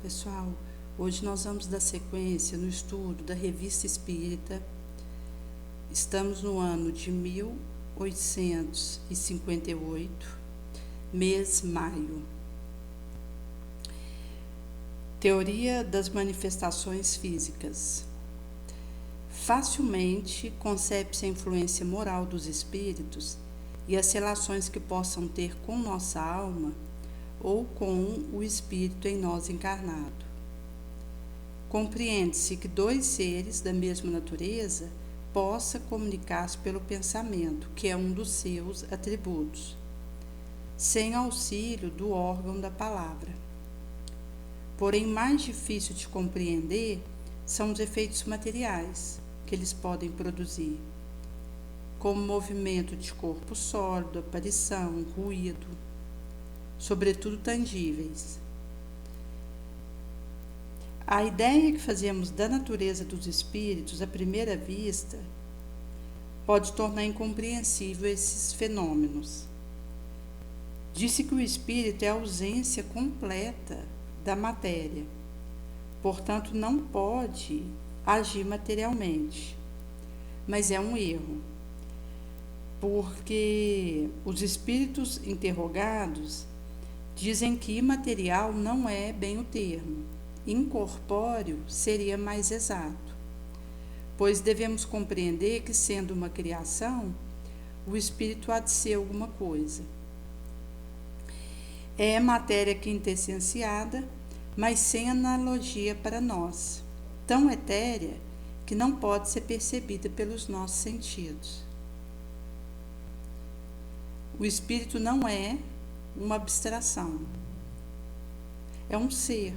Pessoal, hoje nós vamos dar sequência no estudo da Revista Espírita. Estamos no ano de 1858, mês maio. Teoria das manifestações físicas. Facilmente concebe-se a influência moral dos espíritos e as relações que possam ter com nossa alma ou com o espírito em nós encarnado. Compreende-se que dois seres da mesma natureza possam comunicar-se pelo pensamento, que é um dos seus atributos, sem auxílio do órgão da palavra. Porém, mais difícil de compreender são os efeitos materiais que eles podem produzir, como movimento de corpo sólido, aparição, ruído, sobretudo tangíveis. A ideia que fazemos da natureza dos espíritos à primeira vista pode tornar incompreensível esses fenômenos. Disse que o espírito é a ausência completa da matéria, portanto não pode agir materialmente, mas é um erro, porque os espíritos interrogados dizem que imaterial não é bem o termo, incorpóreo seria mais exato, pois devemos compreender que, sendo uma criação, o espírito há de ser alguma coisa. É matéria quintessenciada, mas sem analogia para nós, tão etérea que não pode ser percebida pelos nossos sentidos. O espírito não é uma abstração, é um ser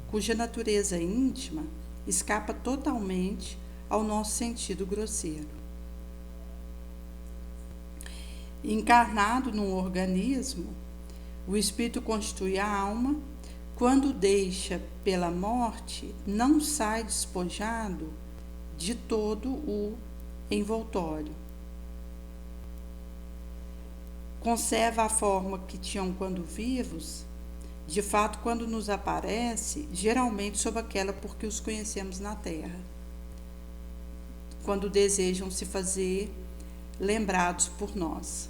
cuja natureza íntima escapa totalmente ao nosso sentido grosseiro. Encarnado num organismo, o espírito constitui a alma. Quando deixa pela morte, não sai despojado de todo o envoltório. Conserva a forma que tinham quando vivos, de fato, quando nos aparece, geralmente sob aquela por que os conhecemos na Terra, quando desejam se fazer lembrados por nós.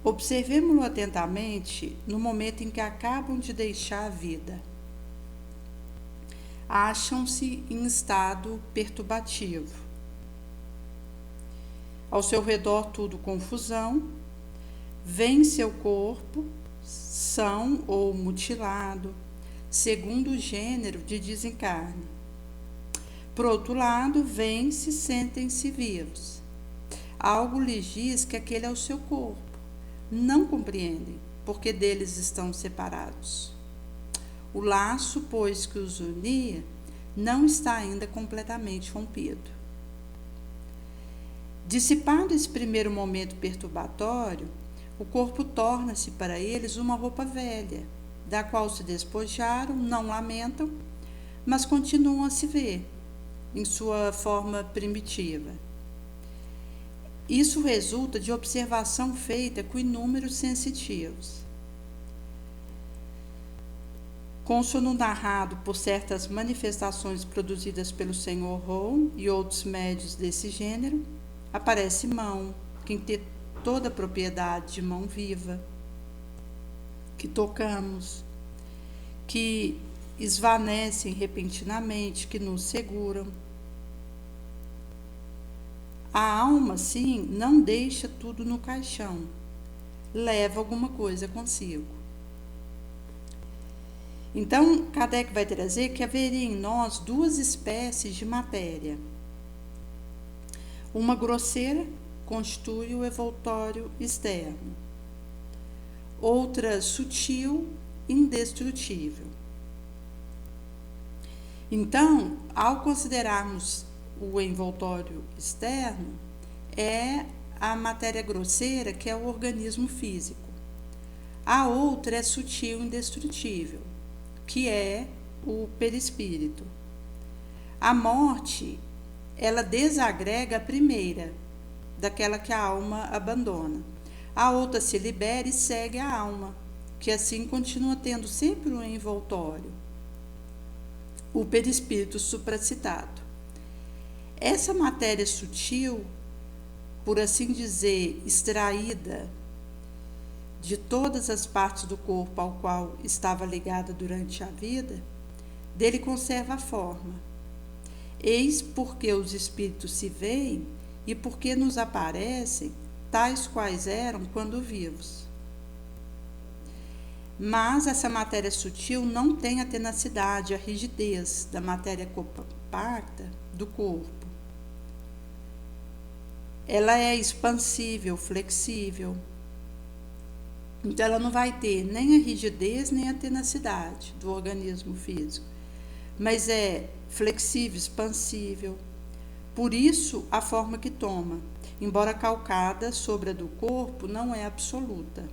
Observemo-lo atentamente no momento em que acabam de deixar a vida. Acham-se em estado perturbativo. Ao seu redor tudo confusão, vem seu corpo são ou mutilado, segundo o gênero de desencarne. Por outro lado, vêm-se, sentem-se vivos. Algo lhes diz que aquele é o seu corpo. Não compreendem, porque deles estão separados. O laço, pois, que os unia, não está ainda completamente rompido. Dissipado esse primeiro momento perturbatório, o corpo torna-se para eles uma roupa velha, da qual se despojaram, não lamentam, mas continuam a se ver em sua forma primitiva. Isso resulta de observação feita com inúmeros sensitivos. Consono narrado por certas manifestações produzidas pelo Sr. Rowe e outros médios desse gênero, aparece mão, quem tem toda a propriedade de mão viva, que tocamos, que esvanecem repentinamente, que nos seguram. A alma, sim, não deixa tudo no caixão, leva alguma coisa consigo. Então, Kardec vai trazer que haveria em nós duas espécies de matéria. Uma grosseira constitui o envoltório externo, outra sutil, indestrutível. Então, ao considerarmos o envoltório externo, é a matéria grosseira, que é o organismo físico. A outra é sutil e indestrutível, que é o perispírito. A morte, ela desagrega a primeira, daquela que a alma abandona. A outra se libera e segue a alma, que assim continua tendo sempre um envoltório, o perispírito supracitado. Essa matéria sutil, por assim dizer, extraída de todas as partes do corpo ao qual estava ligada durante a vida, dele conserva a forma. Eis porque os espíritos se veem e porque nos aparecem tais quais eram quando vivos. Mas essa matéria sutil não tem a tenacidade, a rigidez da matéria compacta do corpo. Ela é expansível, flexível. Então, ela não vai ter nem a rigidez, nem a tenacidade do organismo físico, mas é flexível, expansível. Por isso, a forma que toma, embora calcada sobre a do corpo, não é absoluta.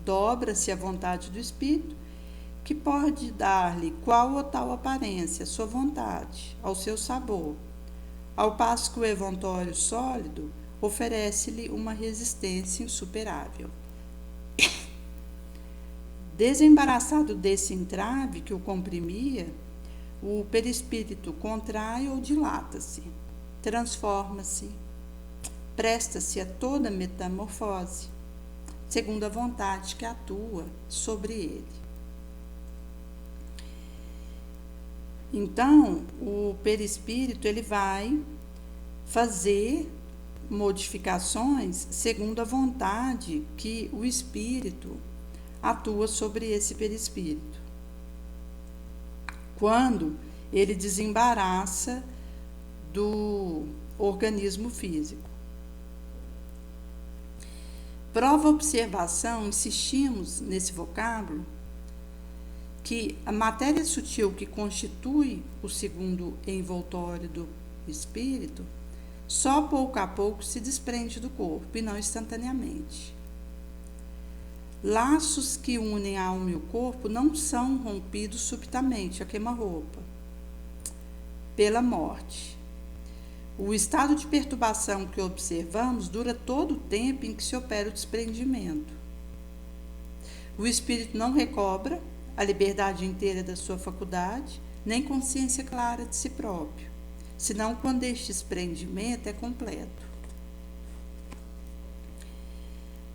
Dobra-se à vontade do espírito, que pode dar-lhe qual ou tal aparência, à sua vontade, ao seu sabor, ao passo que o envoltório sólido oferece-lhe uma resistência insuperável. Desembaraçado desse entrave que o comprimia, o perispírito contrai ou dilata-se, transforma-se, presta-se a toda metamorfose, segundo a vontade que atua sobre ele. Então, o perispírito ele vai fazer modificações segundo a vontade que o espírito atua sobre esse perispírito. Quando ele desembaraça do organismo físico. Prova observação, insistimos nesse vocábulo, que a matéria sutil que constitui o segundo envoltório do espírito, só pouco a pouco se desprende do corpo e não instantaneamente. Laços que unem a alma e o corpo não são rompidos subitamente, a queima-roupa, pela morte. O estado de perturbação que observamos dura todo o tempo em que se opera o desprendimento. O espírito não recobra a liberdade inteira da sua faculdade, nem consciência clara de si próprio, senão quando este desprendimento é completo.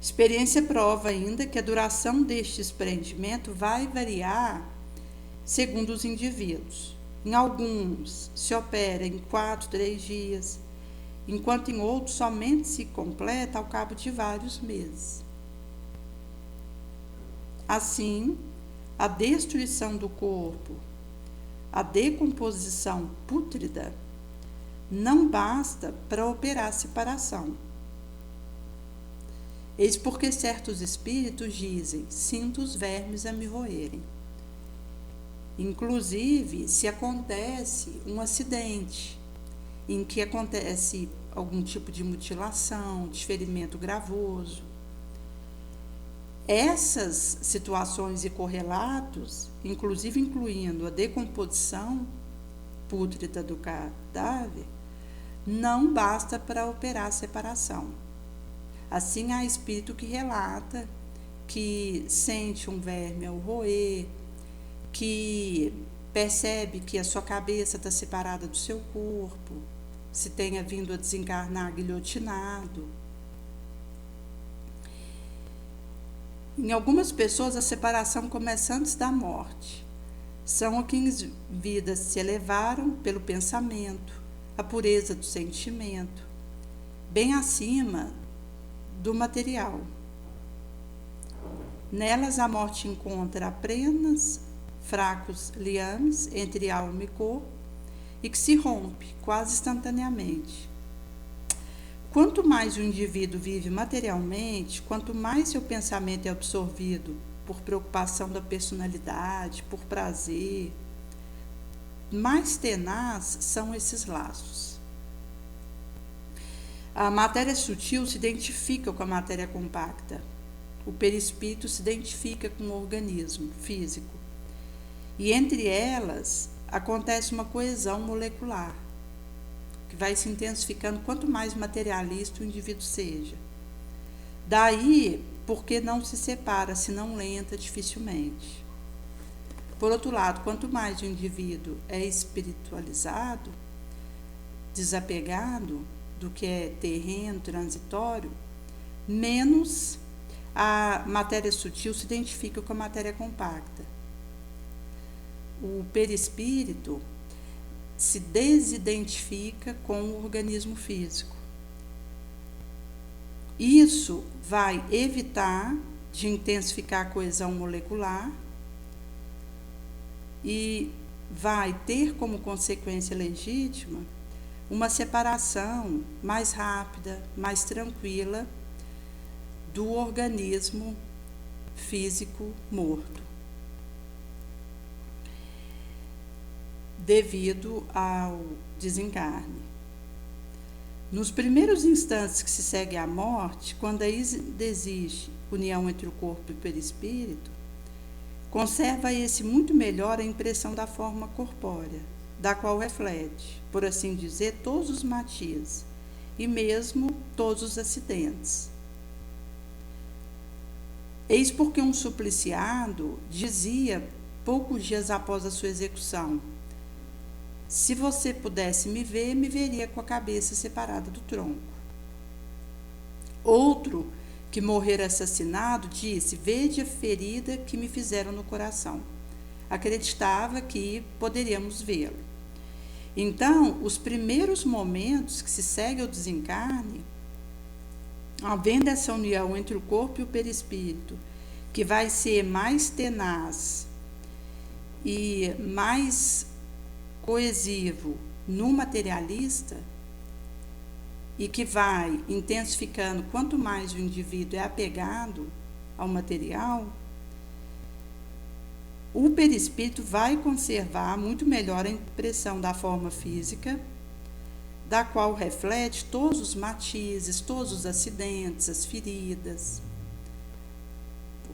Experiência prova ainda que a duração deste desprendimento vai variar segundo os indivíduos. Em alguns se opera em 4, 3 dias, enquanto em outros somente se completa ao cabo de vários meses. Assim, a destruição do corpo, a decomposição pútrida, não basta para operar a separação. Eis porque certos espíritos dizem: sinto os vermes a me roerem. Inclusive, se acontece um acidente em que acontece algum tipo de mutilação, de ferimento gravoso, essas situações e correlatos, inclusive incluindo a decomposição pútrida do cadáver, não basta para operar a separação. Assim, há espírito que relata que sente um verme ao roer, que percebe que a sua cabeça está separada do seu corpo, se tenha vindo a desencarnar guilhotinado. Em algumas pessoas, a separação começa antes da morte. São a quem vidas se elevaram pelo pensamento, a pureza do sentimento, bem acima do material. Nelas a morte encontra apenas fracos liames entre alma e corpo e que se rompe quase instantaneamente. Quanto mais o indivíduo vive materialmente, quanto mais seu pensamento é absorvido por preocupação da personalidade, por prazer, mais tenaz são esses laços. A matéria sutil se identifica com a matéria compacta. O perispírito se identifica com o organismo físico. E entre elas acontece uma coesão molecular, que vai se intensificando quanto mais materialista o indivíduo seja. Daí, porque não se separa, senão lenta, dificilmente. Por outro lado, quanto mais o indivíduo é espiritualizado, desapegado do que é terreno, transitório, menos a matéria sutil se identifica com a matéria compacta. O perispírito se desidentifica com o organismo físico. Isso vai evitar de intensificar a coesão molecular e vai ter como consequência legítima uma separação mais rápida, mais tranquila do organismo físico morto, devido ao desencarne. Nos primeiros instantes que se segue à morte, quando ainda existe união entre o corpo e o perispírito, conserva esse muito melhor a impressão da forma corpórea, da qual reflete, por assim dizer, todos os matizes e mesmo todos os acidentes. Eis porque um supliciado dizia, poucos dias após a sua execução: se você pudesse me ver, me veria com a cabeça separada do tronco. Outro, que morrera assassinado, disse: vede a ferida que me fizeram no coração. Acreditava que poderíamos vê-lo. Então, os primeiros momentos que se segue ao desencarne, havendo essa união entre o corpo e o perispírito, que vai ser mais tenaz e mais coesivo no materialista, e que vai intensificando quanto mais o indivíduo é apegado ao material, o perispírito vai conservar muito melhor a impressão da forma física, da qual reflete todos os matizes, todos os acidentes, as feridas,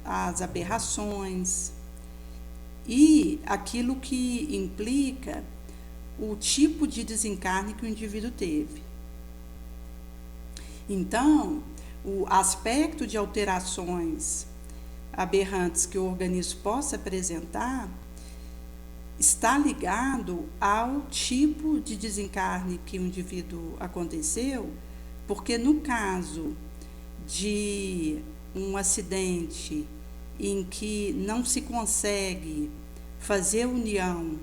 as aberrações e aquilo que implica o tipo de desencarne que o indivíduo teve. Então, o aspecto de alterações aberrantes que o organismo possa apresentar está ligado ao tipo de desencarne que o indivíduo aconteceu, porque no caso de um acidente em que não se consegue fazer união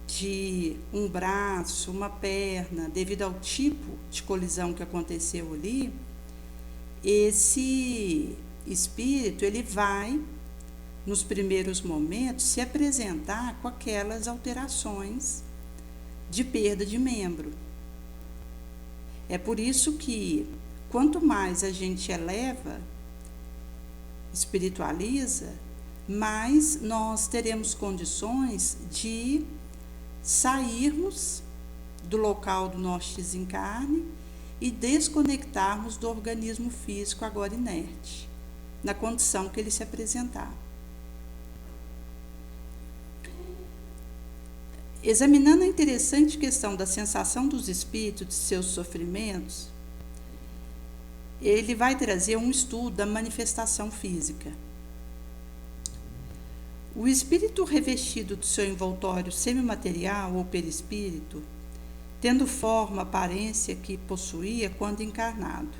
de um braço, uma perna, devido ao tipo de colisão que aconteceu ali, esse espírito ele vai, nos primeiros momentos, se apresentar com aquelas alterações de perda de membro. É por isso que, quanto mais a gente eleva, espiritualiza, mais nós teremos condições de sairmos do local do nosso desencarne e desconectarmos do organismo físico agora inerte, na condição que ele se apresentar. Examinando a interessante questão da sensação dos espíritos de seus sofrimentos, ele vai trazer um estudo da manifestação física. O espírito revestido do seu envoltório semimaterial ou perispírito, tendo forma, aparência que possuía quando encarnado.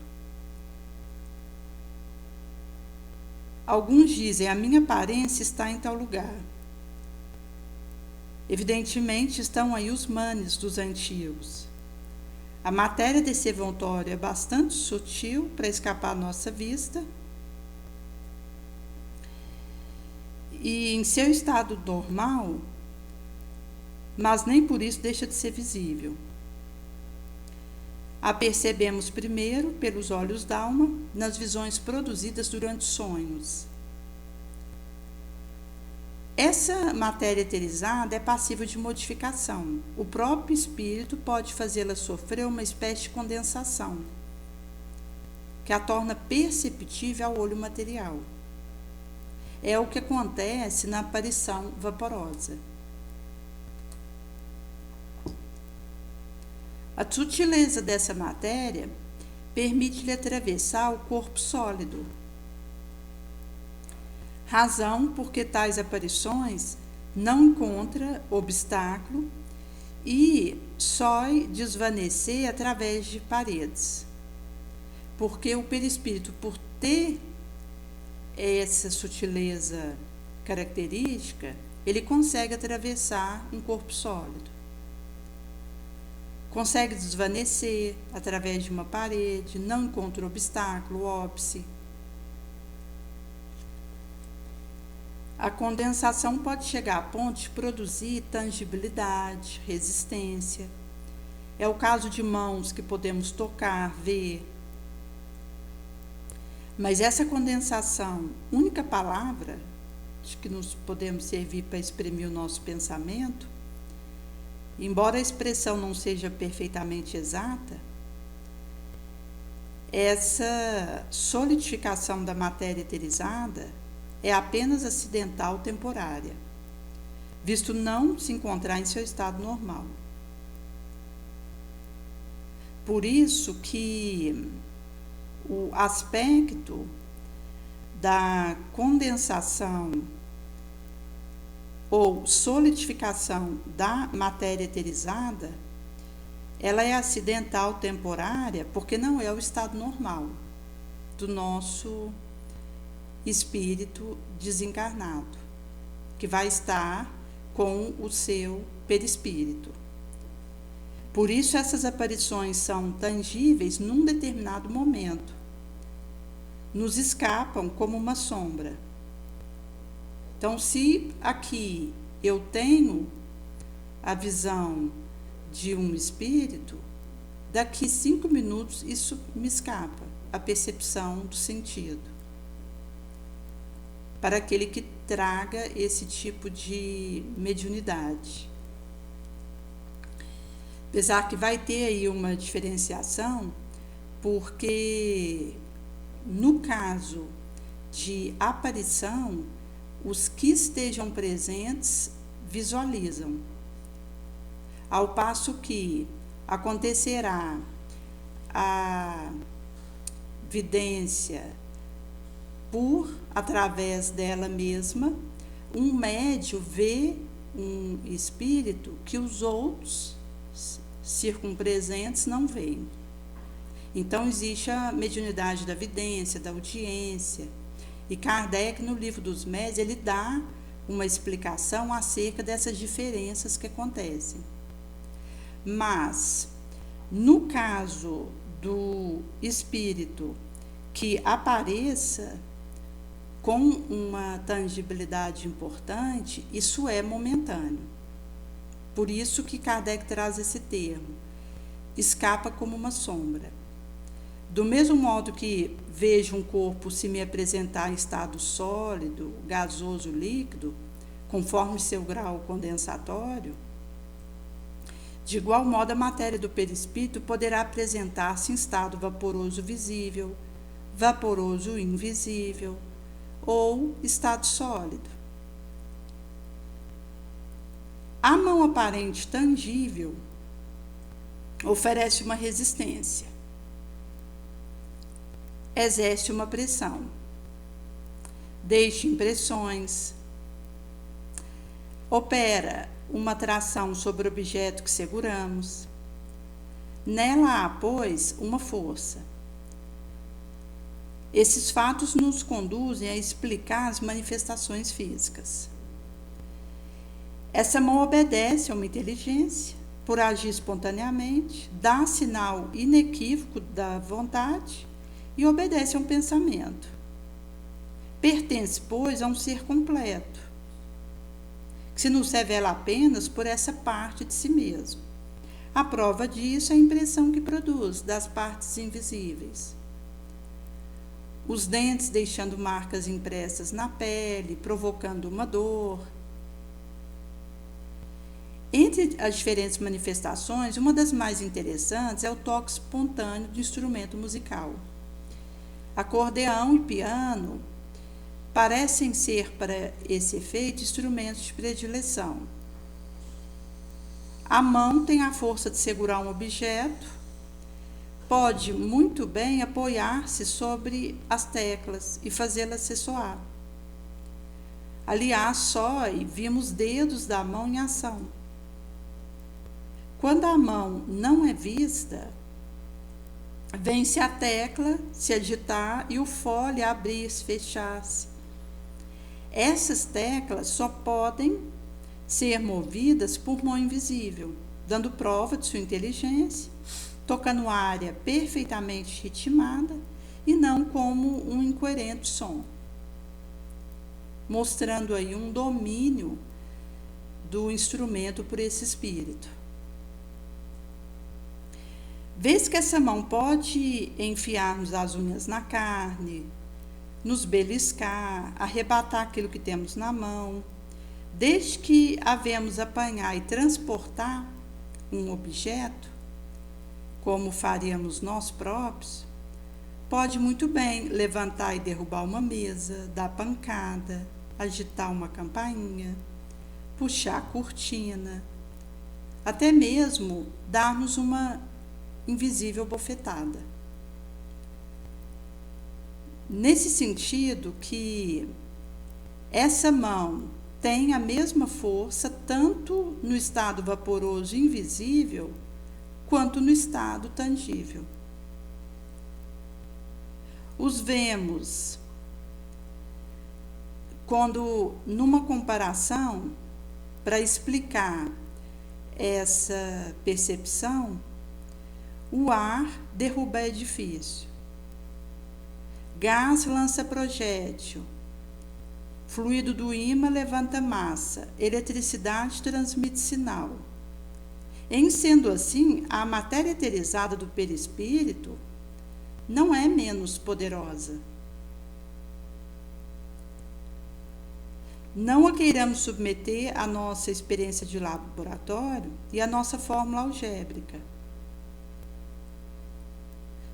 Alguns dizem: a minha aparência está em tal lugar. Evidentemente estão aí os manes dos antigos. A matéria desse envoltório é bastante sutil para escapar à nossa vista, e em seu estado normal, mas nem por isso deixa de ser visível. A percebemos primeiro pelos olhos d'alma, nas visões produzidas durante sonhos. Essa matéria eterizada é passível de modificação. O próprio espírito pode fazê-la sofrer uma espécie de condensação, que a torna perceptível ao olho material. É o que acontece na aparição vaporosa. A sutileza dessa matéria permite-lhe atravessar o corpo sólido, razão porque tais aparições não encontram obstáculo e só desvanecer através de paredes. Porque o perispírito, por ter essa sutileza característica, ele consegue atravessar um corpo sólido. Consegue desvanecer através de uma parede, não encontra obstáculo, óbice. A condensação pode chegar a ponto de produzir tangibilidade, resistência. É o caso de mãos que podemos tocar, ver. Mas essa condensação, única palavra de que nos podemos servir para exprimir o nosso pensamento, embora a expressão não seja perfeitamente exata, essa solidificação da matéria eterizada é apenas acidental temporária, visto não se encontrar em seu estado normal. Por isso que o aspecto da condensação ou solidificação da matéria eterizada, ela é acidental temporária porque não é o estado normal do nosso espírito desencarnado, que vai estar com o seu perispírito. Por isso essas aparições são tangíveis num determinado momento, nos escapam como uma sombra. Então, se aqui eu tenho a visão de um espírito, daqui 5 minutos isso me escapa, a percepção do sentido. Para aquele que traga esse tipo de mediunidade. Apesar que vai ter aí uma diferenciação, porque no caso de aparição, os que estejam presentes visualizam, ao passo que acontecerá a vidência através dela mesma, um médium vê um espírito que os outros circunpresentes não veem. Então existe a mediunidade da vidência, da audiência, e Kardec, no Livro dos Médiuns, ele dá uma explicação acerca dessas diferenças que acontecem. Mas, no caso do espírito que apareça com uma tangibilidade importante, isso é momentâneo. Por isso que Kardec traz esse termo, escapa como uma sombra. Do mesmo modo que vejo um corpo se me apresentar em estado sólido, gasoso, líquido, conforme seu grau condensatório, de igual modo a matéria do perispírito poderá apresentar-se em estado vaporoso visível, vaporoso invisível, ou estado sólido. A mão aparente tangível oferece uma resistência, exerce uma pressão, deixa impressões, opera uma tração sobre o objeto que seguramos. Nela há, pois, uma força. Esses fatos nos conduzem a explicar as manifestações físicas. Essa mão obedece a uma inteligência, por agir espontaneamente, dá sinal inequívoco da vontade e obedece a um pensamento. Pertence, pois, a um ser completo, que se nos revela apenas por essa parte de si mesmo. A prova disso é a impressão que produz das partes invisíveis. Os dentes deixando marcas impressas na pele, provocando uma dor. Entre as diferentes manifestações, uma das mais interessantes é o toque espontâneo do instrumento musical. Acordeão e piano parecem ser, para esse efeito, instrumentos de predileção. A mão tem a força de segurar um objeto, pode muito bem apoiar-se sobre as teclas e fazê-las ressoar. Aliás, só e vimos dedos da mão em ação. Quando a mão não é vista, vem-se a tecla se agitar e o fole abrir-se, fechar-se. Essas teclas só podem ser movidas por mão invisível, dando prova de sua inteligência, tocando área perfeitamente ritmada e não como um incoerente som, mostrando aí um domínio do instrumento por esse espírito. Vês que essa mão pode enfiar-nos as unhas na carne, nos beliscar, arrebatar aquilo que temos na mão, desde que havemos apanhar e transportar um objeto, como faríamos nós próprios, pode muito bem levantar e derrubar uma mesa, dar pancada, agitar uma campainha, puxar a cortina, até mesmo dar-nos uma invisível bofetada. Nesse sentido que essa mão tem a mesma força tanto no estado vaporoso invisível quanto no estado tangível. Os vemos quando, numa comparação, para explicar essa percepção, o ar derruba edifício, gás lança projétil, fluido do ímã levanta massa, eletricidade transmite sinal. Em sendo assim, a matéria eterizada do perispírito não é menos poderosa. Não a queiramos submeter à nossa experiência de laboratório e à nossa fórmula algébrica.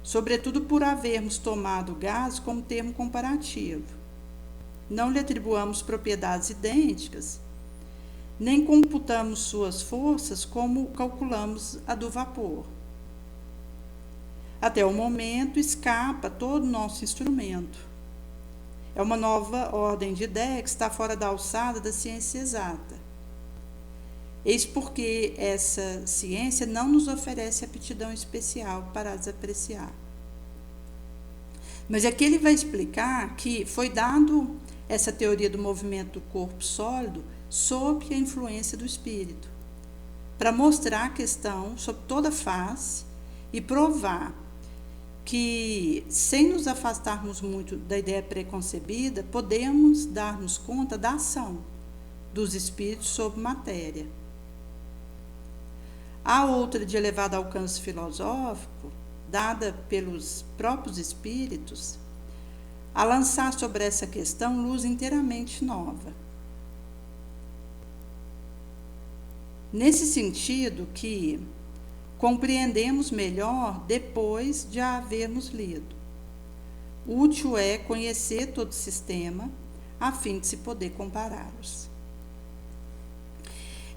Sobretudo por havermos tomado o gás como termo comparativo. Não lhe atribuamos propriedades idênticas, nem computamos suas forças como calculamos a do vapor. Até o momento escapa todo o nosso instrumento. É uma nova ordem de ideia que está fora da alçada da ciência exata. Eis porque essa ciência não nos oferece aptidão especial para as apreciar. Mas aqui ele vai explicar que foi dado essa teoria do movimento do corpo sólido sob a influência do espírito, para mostrar a questão sob toda face e provar que, sem nos afastarmos muito da ideia preconcebida, podemos dar-nos conta da ação dos espíritos sobre matéria. Há outra de elevado alcance filosófico, dada pelos próprios espíritos, a lançar sobre essa questão luz inteiramente nova. Nesse sentido que compreendemos melhor depois de a havermos lido. Útil é conhecer todo o sistema, a fim de se poder compará-los.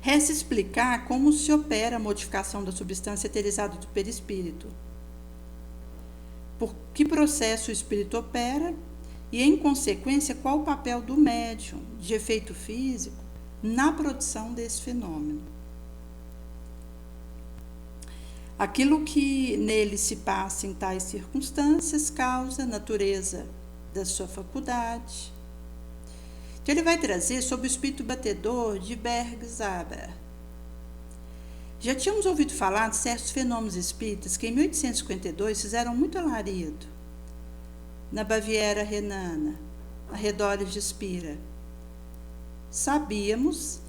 Resta explicar como se opera a modificação da substância eterizada do perispírito, por que processo o espírito opera e, em consequência, qual o papel do médium, de efeito físico, na produção desse fenômeno. Aquilo que nele se passa em tais circunstâncias causa a natureza da sua faculdade. Então ele vai trazer sobre o espírito batedor de Bergsaber. Já tínhamos ouvido falar de certos fenômenos espíritas que em 1852 fizeram muito alarido na Baviera Renana, arredores de Spira. Sabíamos,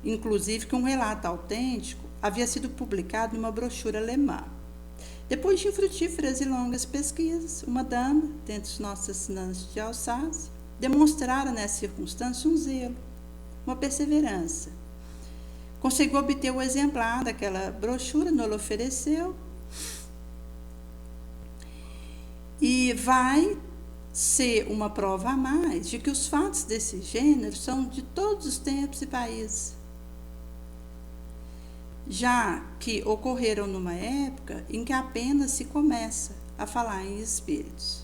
inclusive, que um relato autêntico havia sido publicado numa brochura alemã. Depois de infrutíferas e longas pesquisas, uma dama, dentre os nossos assinantes de Alsácia, demonstrara nessa circunstância um zelo, uma perseverança. Conseguiu obter o exemplar daquela brochura, nos ofereceu, e vai ser uma prova a mais de que os fatos desse gênero são de todos os tempos e países, já que ocorreram numa época em que apenas se começa a falar em espíritos.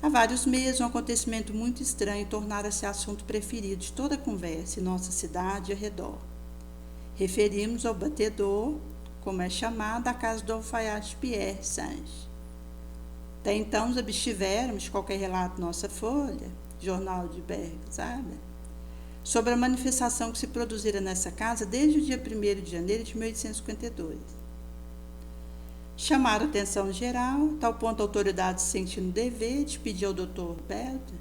Há vários meses, um acontecimento muito estranho tornara-se assunto preferido de toda a conversa em nossa cidade e ao redor. Referimos ao batedor, como é chamado, a casa do alfaiate Pierre Sange. Até então nos abstivéramos de qualquer relato nossa folha, jornal de Bergsaber, sobre a manifestação que se produzira nessa casa desde o dia 1º de janeiro de 1852. Chamaram a atenção geral, tal ponto a autoridade se sentindo dever de pedir ao Dr. Beltre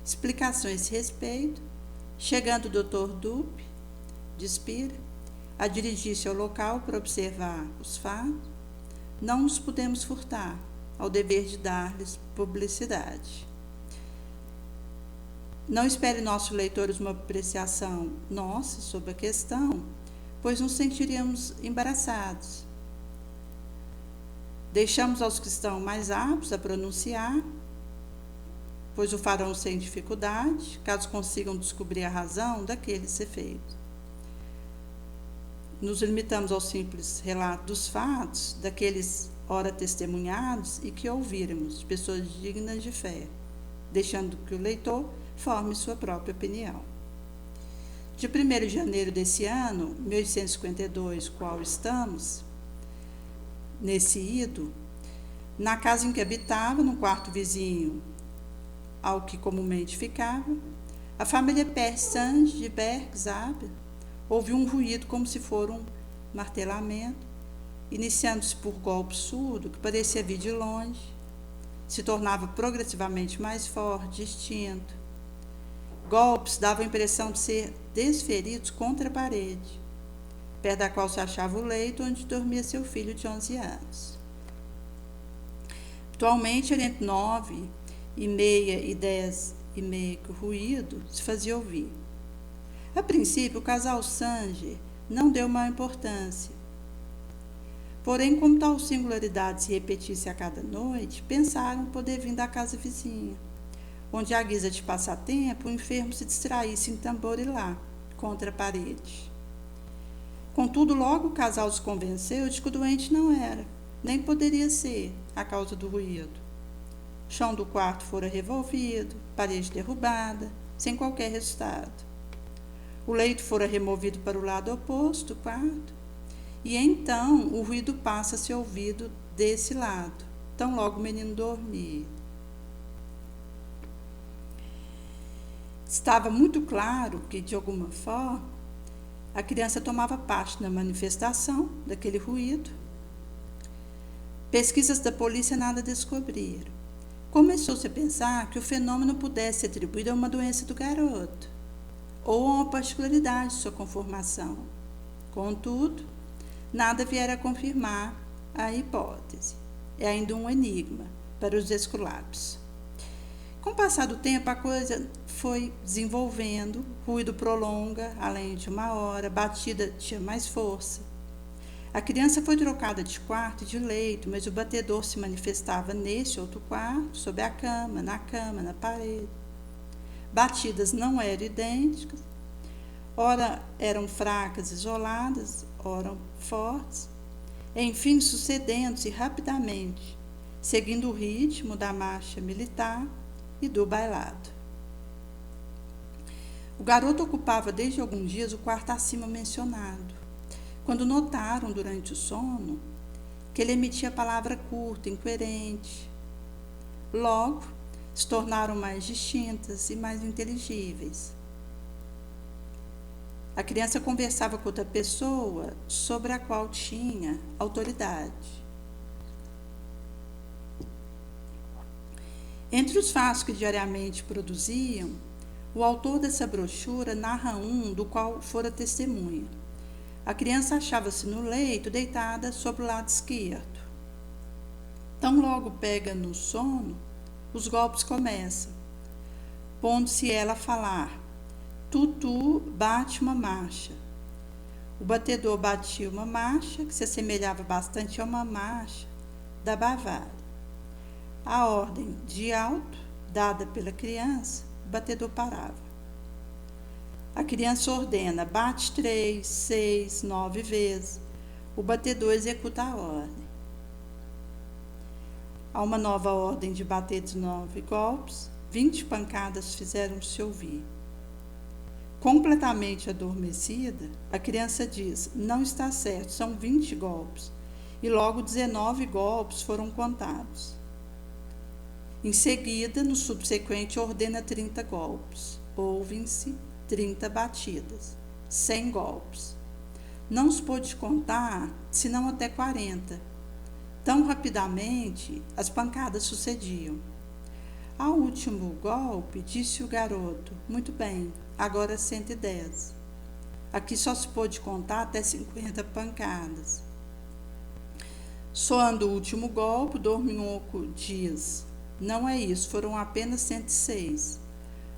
explicações a esse respeito, chegando o Dr. Dupe, de Spira, a dirigir-se ao local para observar os fatos, não nos pudemos furtar ao dever de dar-lhes publicidade. Não espere nossos leitores uma apreciação nossa sobre a questão, pois nos sentiríamos embaraçados. Deixamos aos que estão mais aptos a pronunciar, pois o farão sem dificuldade, caso consigam descobrir a razão daqueles efeitos. Nos limitamos ao simples relato dos fatos, daqueles ora testemunhados e que ouviremos, de pessoas dignas de fé, deixando que o leitor forme sua própria opinião. De 1º de janeiro desse ano, 1852, qual estamos, nesse ido, na casa em que habitava, no quarto vizinho ao que comumente ficava, a família Pierre Sange de Bergsaber ouviu um ruído como se for um martelamento, iniciando-se por golpe surdo que parecia vir de longe, se tornava progressivamente mais forte, distinto. Golpes davam a impressão de ser desferidos contra a parede, perto da qual se achava o leito onde dormia seu filho de 11 anos. Atualmente, era entre 9h30 e 10h30 que o ruído se fazia ouvir. A princípio, o casal Sange não deu maior importância. Porém, como tal singularidade se repetisse a cada noite, pensaram poder vir da casa vizinha, onde, à guisa de passatempo, o enfermo se distraísse em tamborilar contra a parede. Contudo, logo o casal se convenceu de que o doente não era, nem poderia ser, a causa do ruído. O chão do quarto fora revolvido, parede derrubada, sem qualquer resultado. O leito fora removido para o lado oposto do quarto, e então o ruído passa a ser ouvido desse lado, tão logo o menino dormia. Estava muito claro que, de alguma forma, a criança tomava parte na manifestação daquele ruído. Pesquisas da polícia nada descobriram. Começou-se a pensar que o fenômeno pudesse ser atribuído a uma doença do garoto, ou a uma particularidade de sua conformação. Contudo, nada viera a confirmar a hipótese. É ainda um enigma para os esculápios. Com o passar do tempo, a coisa foi desenvolvendo, ruído prolonga, além de 1 hora, batida tinha mais força. A criança foi trocada de quarto e de leito, mas o batedor se manifestava nesse outro quarto, sob a cama, na parede. Batidas não eram idênticas, ora eram fracas, isoladas, ora fortes, enfim, sucedendo-se rapidamente, seguindo o ritmo da marcha militar e do bailado. O garoto ocupava desde alguns dias o quarto acima mencionado, quando notaram durante o sono que ele emitia palavra curta, incoerente. Logo, se tornaram mais distintas e mais inteligíveis. A criança conversava com outra pessoa sobre a qual tinha autoridade. Entre os fatos que diariamente produziam, o autor dessa brochura narra um do qual fora testemunha. A criança achava-se no leito, deitada sobre o lado esquerdo. Tão logo pega no sono, os golpes começam, pondo-se ela a falar. Tutu bate uma marcha. O batedor batia uma marcha que se assemelhava bastante a uma marcha da Bavária. A ordem de alto, dada pela criança, o batedor parava. A criança ordena, bate 3, 6, 9 vezes. O batedor executa a ordem. A uma nova ordem de bater 19 golpes, 20 pancadas fizeram-se ouvir. Completamente adormecida, a criança diz: não está certo, são 20 golpes. E logo 19 golpes foram contados. Em seguida, no subsequente, ordena 30 golpes. Ouvem-se 30 batidas, 100 golpes. Não se pôde contar, senão até 40. Tão rapidamente, as pancadas sucediam. Ao último golpe, disse o garoto: muito bem, agora 110. Aqui só se pôde contar até 50 pancadas. Soando o último golpe, o dorminhoco diz: não é isso, foram apenas 106.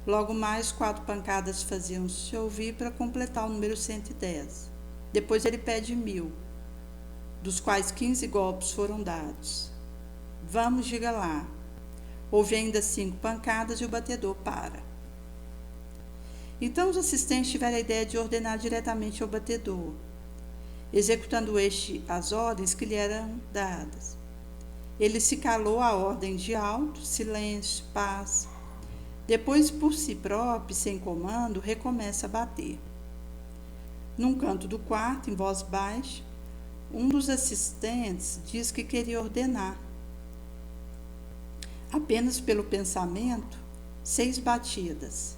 Logo mais 4 pancadas faziam-se ouvir para completar o número 110. Depois ele pede 1000, dos quais 15 golpes foram dados. Vamos, diga lá. Houve ainda 5 pancadas e o batedor para. Então os assistentes tiveram a ideia de ordenar diretamente ao batedor, executando este as ordens que lhe eram dadas. Ele se calou à ordem de alto, silêncio, paz. Depois, por si próprio, sem comando, recomeça a bater. Num canto do quarto, em voz baixa, um dos assistentes diz que queria ordenar. Apenas pelo pensamento, 6 batidas.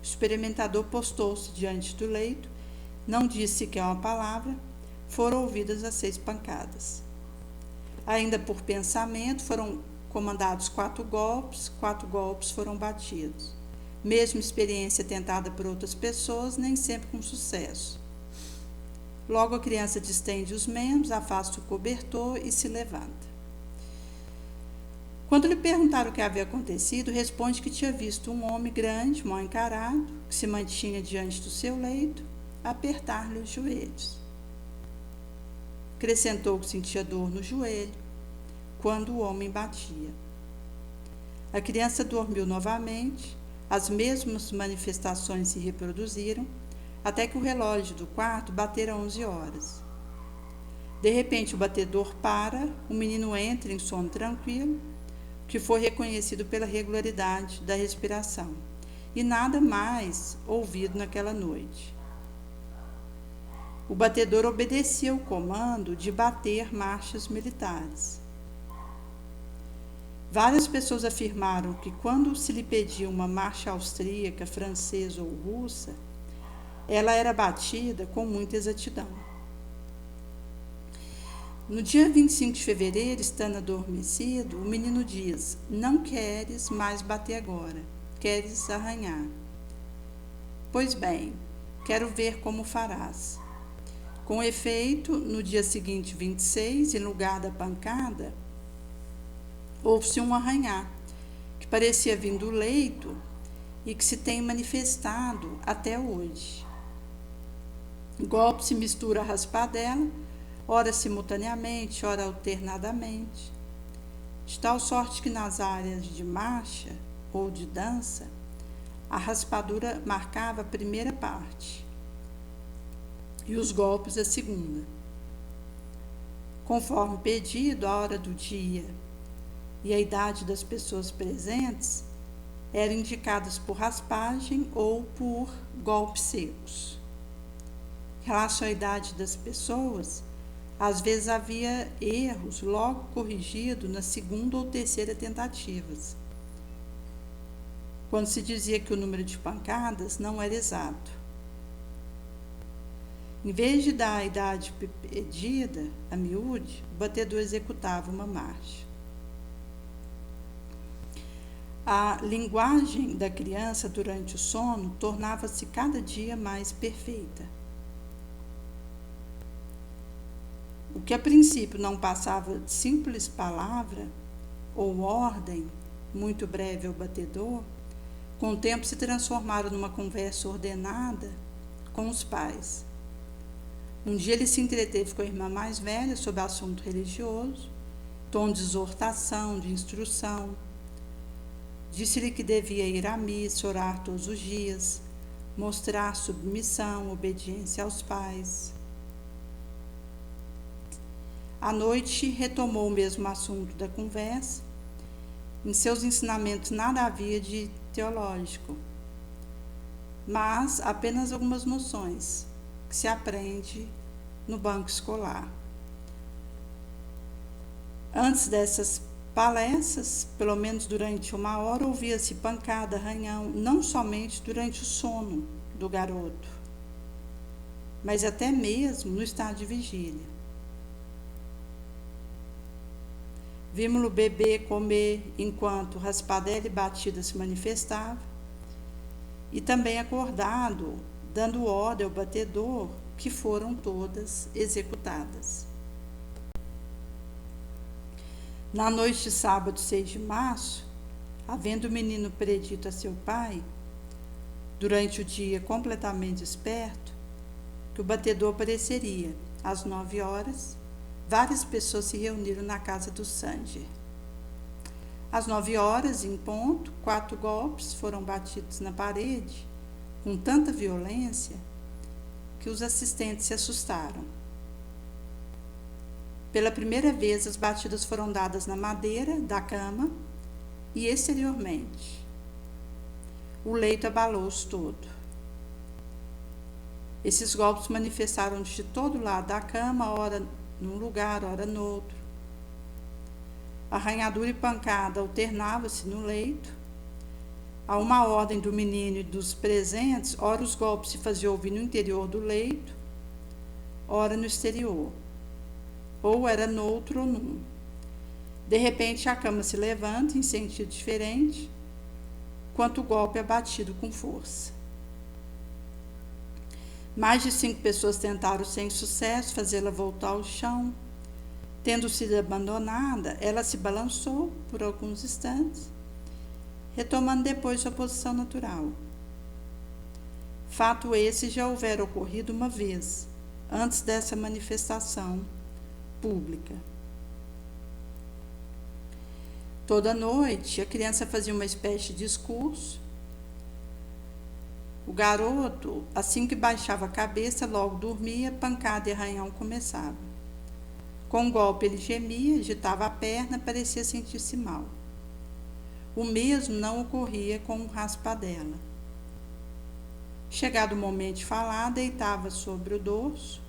O experimentador postou-se diante do leito, não disse sequer uma palavra, foram ouvidas as 6 pancadas. Ainda por pensamento, foram comandados 4 golpes foram batidos. Mesma experiência tentada por outras pessoas, nem sempre com sucesso. Logo a criança distende os membros, afasta o cobertor e se levanta. Quando lhe perguntaram o que havia acontecido, responde que tinha visto um homem grande, mal encarado, que se mantinha diante do seu leito, apertar-lhe os joelhos. Acrescentou que sentia dor no joelho quando o homem batia. A criança dormiu novamente, as mesmas manifestações se reproduziram, até que o relógio do quarto batera 11 horas. De repente o batedor para, o menino entra em sono tranquilo, que foi reconhecido pela regularidade da respiração, e nada mais ouvido naquela noite. O batedor obedecia o comando de bater marchas militares. Várias pessoas afirmaram que quando se lhe pedia uma marcha austríaca, francesa ou russa, ela era batida com muita exatidão. No dia 25 de fevereiro, estando adormecido, o menino diz: não queres mais bater agora, queres arranhar. Pois bem, quero ver como farás. Com efeito, no dia seguinte, 26, em lugar da pancada, houve-se um arranhar, que parecia vir do leito e que se tem manifestado até hoje. O golpe se mistura à raspadela, ora simultaneamente, ora alternadamente, de tal sorte que nas áreas de marcha ou de dança, a raspadura marcava a primeira parte e os golpes a segunda. Conforme pedido, a hora do dia e a idade das pessoas presentes eram indicadas por raspagem ou por golpes secos. Em relação à idade das pessoas, às vezes havia erros logo corrigidos na segunda ou terceira tentativas, quando se dizia que o número de pancadas não era exato. Em vez de dar a idade pedida, a miúde, o batedor executava uma marcha. A linguagem da criança durante o sono tornava-se cada dia mais perfeita. O que a princípio não passava de simples palavra ou ordem, muito breve ao batedor, com o tempo se transformaram numa conversa ordenada com os pais. Um dia ele se entreteve com a irmã mais velha sobre assunto religioso, tom de exortação, de instrução. Disse-lhe que devia ir à missa, orar todos os dias, mostrar submissão, obediência aos pais. À noite, retomou o mesmo assunto da conversa. Em seus ensinamentos nada havia de teológico, mas apenas algumas noções que se aprende no banco escolar. Antes dessas palestras, pelo menos durante 1 hora, ouvia-se pancada, arranhão, não somente durante o sono do garoto, mas até mesmo no estado de vigília. Vimos-lo beber, comer, enquanto raspadela e batida se manifestava, e também acordado, dando ordem ao batedor, que foram todas executadas. Na noite de sábado, 6 de março, havendo o menino predito a seu pai, durante o dia completamente desperto, que o batedor apareceria às 9 horas, várias pessoas se reuniram na casa do Sanger. Às 9 horas, em ponto, 4 golpes foram batidos na parede, com tanta violência, que os assistentes se assustaram. Pela primeira vez, as batidas foram dadas na madeira da cama e exteriormente. O leito abalou-se todo. Esses golpes manifestaram de todo lado da cama, ora num lugar, ora no outro. Arranhadura e pancada alternava-se no leito. A uma ordem do menino e dos presentes, ora os golpes se faziam ouvir no interior do leito, ora no exterior. Ou era no outro ou num. De repente, a cama se levanta em sentido diferente, enquanto o golpe é batido com força. Mais de 5 pessoas tentaram sem sucesso fazê-la voltar ao chão. Tendo sido abandonada, ela se balançou por alguns instantes, retomando depois sua posição natural. Fato esse já houvera ocorrido uma vez, antes dessa manifestação pública. Toda noite, a criança fazia uma espécie de discurso. O garoto, assim que baixava a cabeça, logo dormia, pancada e arranhão começava. Com um golpe ele gemia, agitava a perna, parecia sentir-se mal. O mesmo não ocorria com o raspadela. Chegado o momento de falar, deitava sobre o dorso.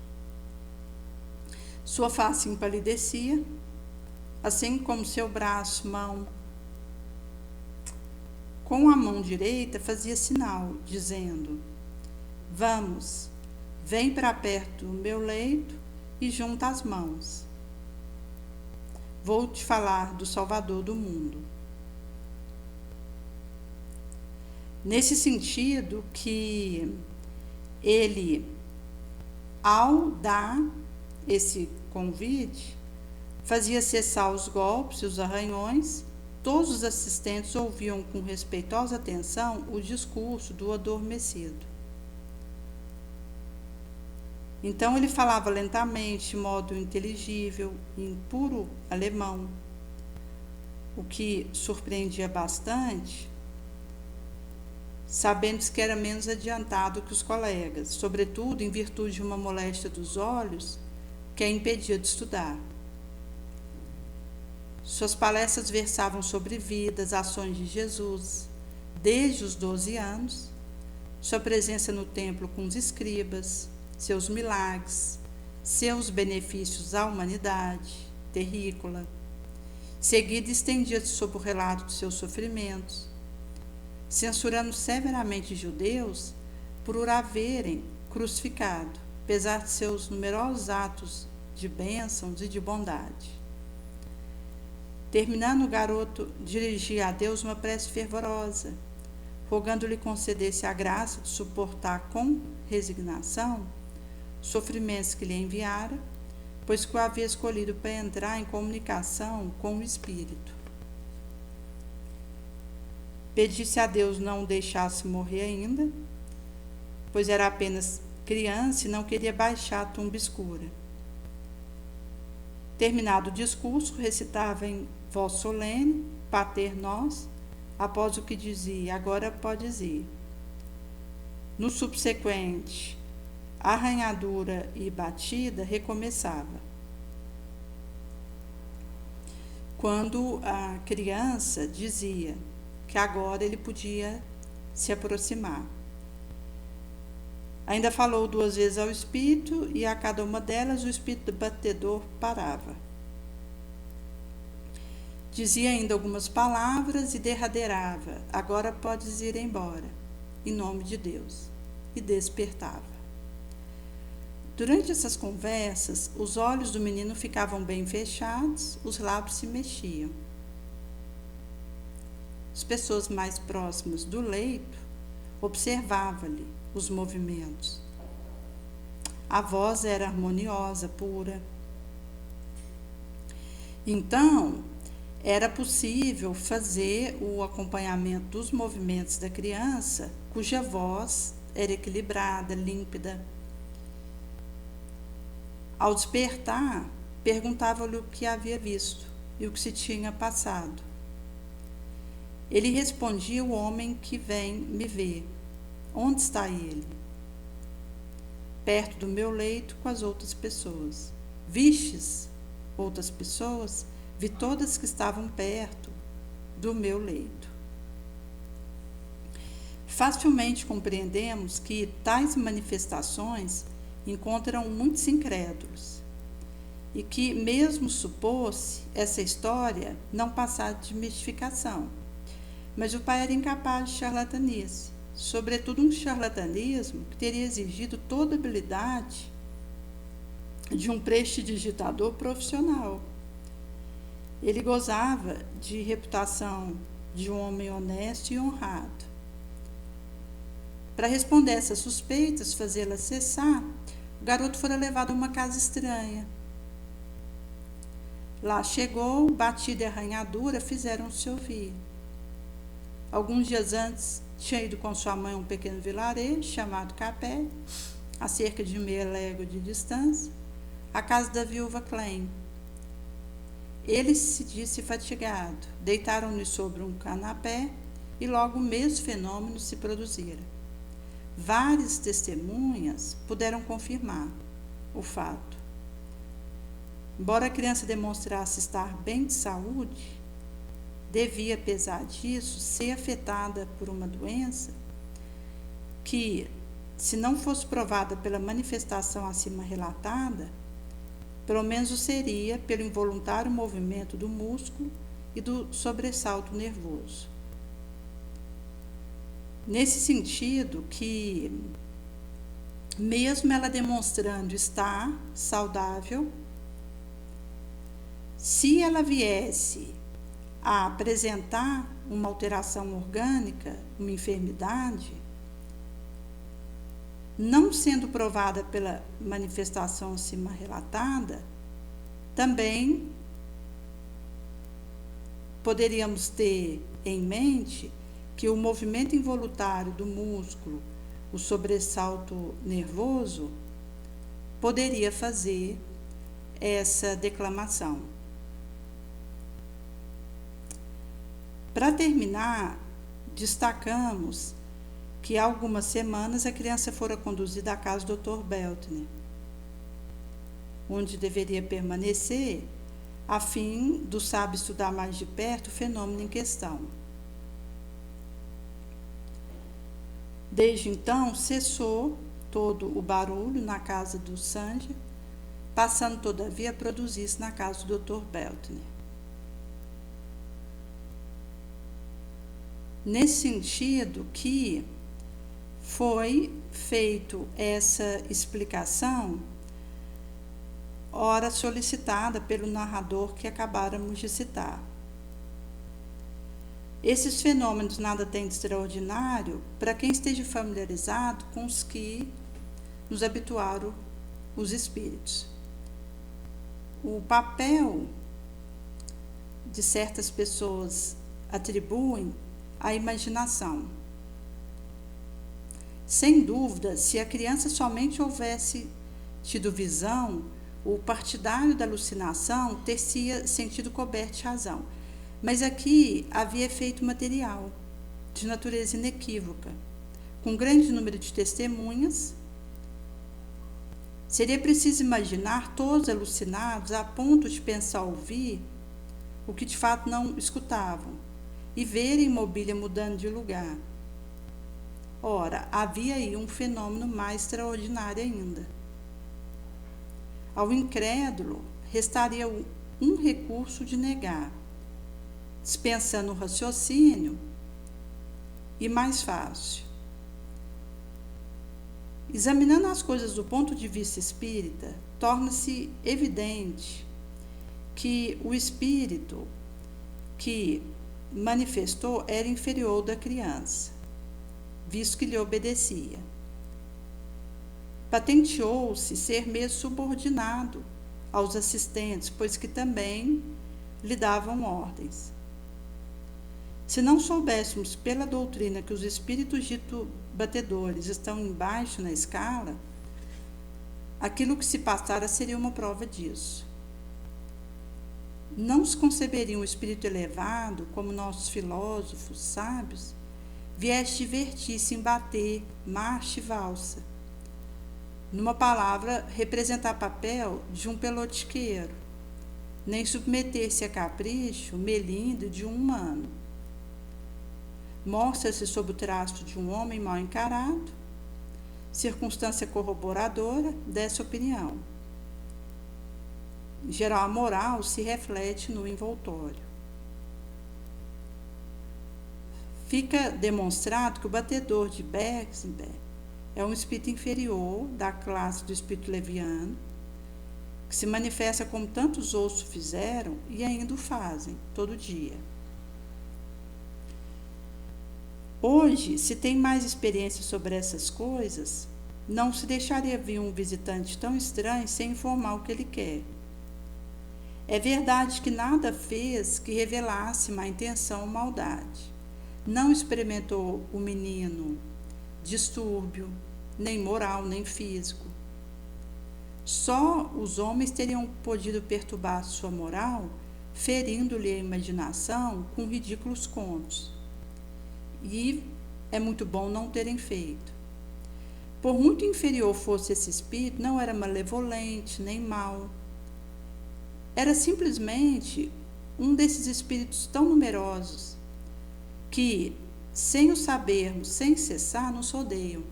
Sua face empalidecia, assim como seu braço, mão. Com a mão direita fazia sinal, dizendo: "Vamos, vem para perto do meu leito e junta as mãos. Vou te falar do Salvador do mundo." Nesse sentido que ele, ao dar esse convite, fazia cessar os golpes e os arranhões. Todos os assistentes ouviam com respeitosa atenção o discurso do adormecido. Então ele falava lentamente, de modo inteligível, em puro alemão, o que surpreendia bastante, sabendo que era menos adiantado que os colegas, sobretudo em virtude de uma moléstia dos olhos que a impedia de estudar. Suas palestras versavam sobre vidas, ações de Jesus, desde os 12 anos, sua presença no templo com os escribas, seus milagres, seus benefícios à humanidade terrícola. Seguida, estendia-se sobre o relato de seus sofrimentos, censurando severamente os judeus por o haverem crucificado, apesar de seus numerosos atos de bênçãos e de bondade. Terminando, o garoto dirigia a Deus uma prece fervorosa, rogando-lhe concedesse a graça de suportar com resignação os sofrimentos que lhe enviara, pois que o havia escolhido para entrar em comunicação com o Espírito. Pedisse a Deus não o deixasse morrer ainda, pois era apenas criança e não queria baixar a tumba escura. Terminado o discurso, recitava em voz solene, Pater Nós, após o que dizia: "Agora podes ir." No subsequente, arranhadura e batida recomeçava. quando a criança dizia que agora ele podia se aproximar. Ainda falou 2 vezes ao espírito, e a cada uma delas o espírito batedor parava. Dizia ainda algumas palavras e derradeirava: agora podes ir embora, em nome de Deus, e despertava. Durante essas conversas, os olhos do menino ficavam bem fechados, os lábios se mexiam. As pessoas mais próximas do leito observavam-lhe os movimentos. A voz era harmoniosa, pura. Então, era possível fazer o acompanhamento dos movimentos da criança, cuja voz era equilibrada, límpida. Ao despertar, perguntava-lhe o que havia visto e o que se tinha passado. Ele respondia: o homem que vem me ver. Onde está ele? Perto do meu leito com as outras pessoas. Vistes outras pessoas? Vi todas que estavam perto do meu leito. Facilmente compreendemos que tais manifestações encontram muitos incrédulos e que, mesmo supôs-se essa história não passar de mistificação, mas o pai era incapaz de charlatanice, sobretudo um charlatanismo que teria exigido toda a habilidade de um prestidigitador profissional. Ele gozava de reputação de um homem honesto e honrado. Para responder a essas suspeitas, fazê-las cessar, o garoto fora levado a uma casa estranha. Lá chegou, batida e arranhadura fizeram-se ouvir. Alguns dias antes, tinha ido com sua mãe a um pequeno vilarejo chamado Capé, a cerca de meia légua de distância, a casa da viúva Klein. Ele se disse fatigado, deitaram-no sobre um canapé e logo o mesmo fenômeno se produzira. Várias testemunhas puderam confirmar o fato. Embora a criança demonstrasse estar bem de saúde, devia, apesar disso, ser afetada por uma doença que, se não fosse provada pela manifestação acima relatada, pelo menos o seria pelo involuntário movimento do músculo e do sobressalto nervoso. Nesse sentido que, mesmo ela demonstrando estar saudável, se ela viesse a apresentar uma alteração orgânica, uma enfermidade, não sendo provada pela manifestação acima relatada, também poderíamos ter em mente que o movimento involuntário do músculo, o sobressalto nervoso, poderia fazer essa declamação. Para terminar, destacamos que há algumas semanas a criança fora conduzida à casa do Dr. Beltner, onde deveria permanecer a fim do sábio estudar mais de perto o fenômeno em questão. Desde então, cessou todo o barulho na casa do Sanji, passando, todavia, a produzir-se na casa do Dr. Beltner. Nesse sentido que foi feito essa explicação, ora solicitada pelo narrador que acabáramos de citar. Esses fenômenos nada têm de extraordinário para quem esteja familiarizado com os que nos habituaram os espíritos. O papel de certas pessoas atribuem à imaginação. Sem dúvida, se a criança somente houvesse tido visão, o partidário da alucinação teria sentido coberto de razão. Mas aqui havia efeito material, de natureza inequívoca, com grande número de testemunhas. Seria preciso imaginar todos alucinados a ponto de pensar ouvir o que de fato não escutavam, e verem mobília mudando de lugar. Ora, havia aí um fenômeno mais extraordinário ainda. Ao incrédulo, restaria um recurso de negar, dispensando o raciocínio, e mais fácil. Examinando as coisas do ponto de vista espírita, torna-se evidente que o espírito que manifestou era inferior da criança, visto que lhe obedecia. Patenteou-se ser mesmo subordinado aos assistentes, pois que também lhe davam ordens. Se não soubéssemos pela doutrina que os espíritos dito batedores estão embaixo na escala, aquilo que se passara seria uma prova disso. Não se conceberia um espírito elevado, como nossos filósofos sábios, viesse divertir-se em bater, marcha e valsa. Numa palavra, representar papel de um pelotiqueiro, nem submeter-se a capricho melindre de um humano. Mostra-se sob o traço de um homem mal encarado, circunstância corroboradora dessa opinião. Em geral, a moral se reflete no envoltório. Fica demonstrado que o batedor de Bergsenberg é um espírito inferior da classe do espírito leviano, que se manifesta como tantos outros fizeram e ainda o fazem, todo dia. Hoje, se tem mais experiência sobre essas coisas, não se deixaria vir um visitante tão estranho sem informar o que ele quer. É verdade que nada fez que revelasse má intenção ou maldade. Não experimentou o menino distúrbio, nem moral, nem físico. Só os homens teriam podido perturbar sua moral, ferindo-lhe a imaginação com ridículos contos. E é muito bom não terem feito. Por muito inferior fosse esse espírito, não era malevolente, nem mau. Era simplesmente um desses espíritos tão numerosos que, sem o sabermos, sem cessar, nos rodeiam,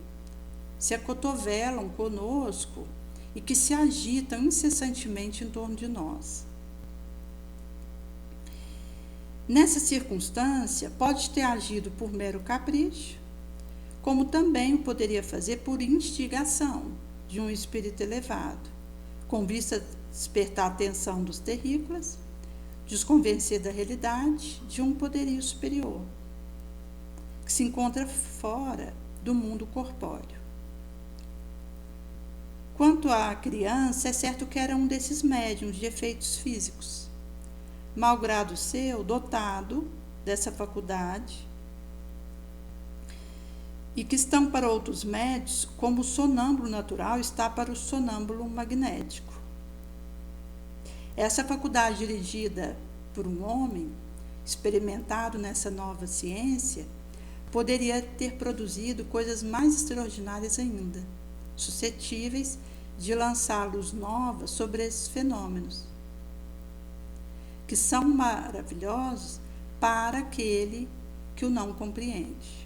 se acotovelam conosco e que se agitam incessantemente em torno de nós. Nessa circunstância, pode ter agido por mero capricho, como também o poderia fazer por instigação de um espírito elevado, com vista a despertar a atenção dos terrícolas, desconvencer da realidade de um poderio superior, que se encontra fora do mundo corpóreo. Quanto à criança, é certo que era um desses médiuns de efeitos físicos, malgrado seu, dotado dessa faculdade, e que estão para outros médios como o sonâmbulo natural está para o sonâmbulo magnético. Essa faculdade dirigida por um homem experimentado nessa nova ciência poderia ter produzido coisas mais extraordinárias ainda, suscetíveis de lançar luz nova sobre esses fenômenos, que são maravilhosos para aquele que o não compreende.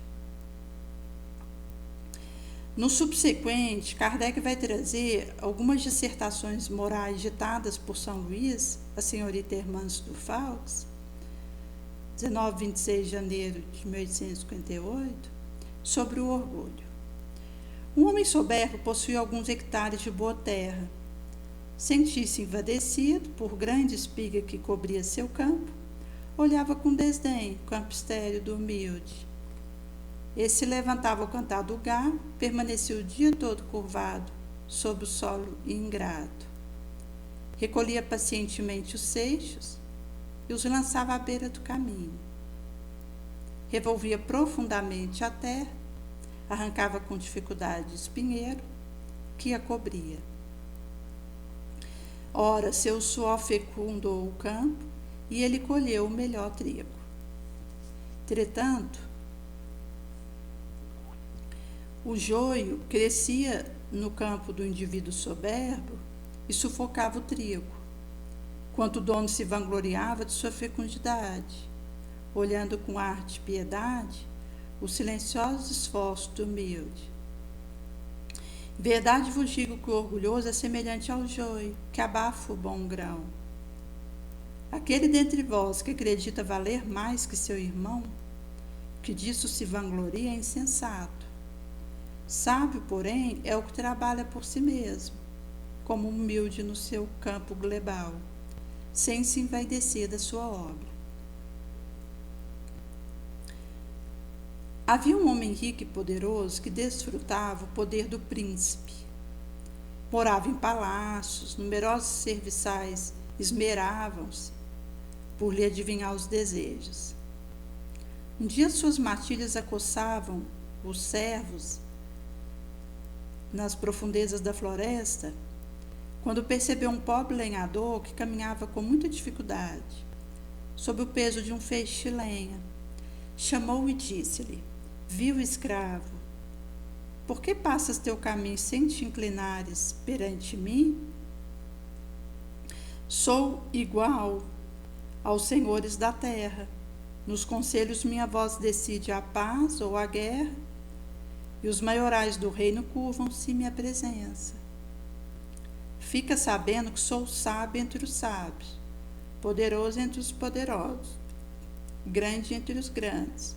No subsequente, Kardec vai trazer algumas dissertações morais ditadas por São Luís, a senhorita Hermance du Faux, 19 e 26 de janeiro de 1858, sobre o orgulho. Um homem soberbo possuía alguns hectares de boa terra. Sentia-se envadecido por grande espiga que cobria seu campo, olhava com desdém o campo estéril do humilde. Esse levantava ao cantar do galo, permanecia o dia todo curvado sob o solo ingrato. Recolhia pacientemente os seixos e os lançava à beira do caminho. Revolvia profundamente a terra, arrancava com dificuldade o espinheiro que a cobria. Ora, seu suor fecundou o campo e ele colheu o melhor trigo. Entretanto, o joio crescia no campo do indivíduo soberbo e sufocava o trigo. enquanto o dono se vangloriava de sua fecundidade, olhando com ar de piedade os silenciosos esforços do humilde. Em verdade vos digo que o orgulhoso é semelhante ao joio, que abafa o bom grão. Aquele dentre vós que acredita valer mais que seu irmão, que disso se vangloria, é insensato. Sábio, porém, é o que trabalha por si mesmo, como humilde no seu campo glebal, sem se envaidecer da sua obra. Havia um homem rico e poderoso que desfrutava o poder do príncipe. Morava em palácios, numerosos serviçais esmeravam-se por lhe adivinhar os desejos. Um dia suas matilhas acossavam os servos nas profundezas da floresta, quando percebeu um pobre lenhador que caminhava com muita dificuldade, sob o peso de um feixe de lenha. Chamou-o e disse-lhe: Vil escravo, por que passas teu caminho sem te inclinares perante mim? Sou igual aos senhores da terra. Nos conselhos minha voz decide a paz ou a guerra, e os maiorais do reino curvam-se em minha presença. Fica sabendo que sou sábio entre os sábios, poderoso entre os poderosos, grande entre os grandes.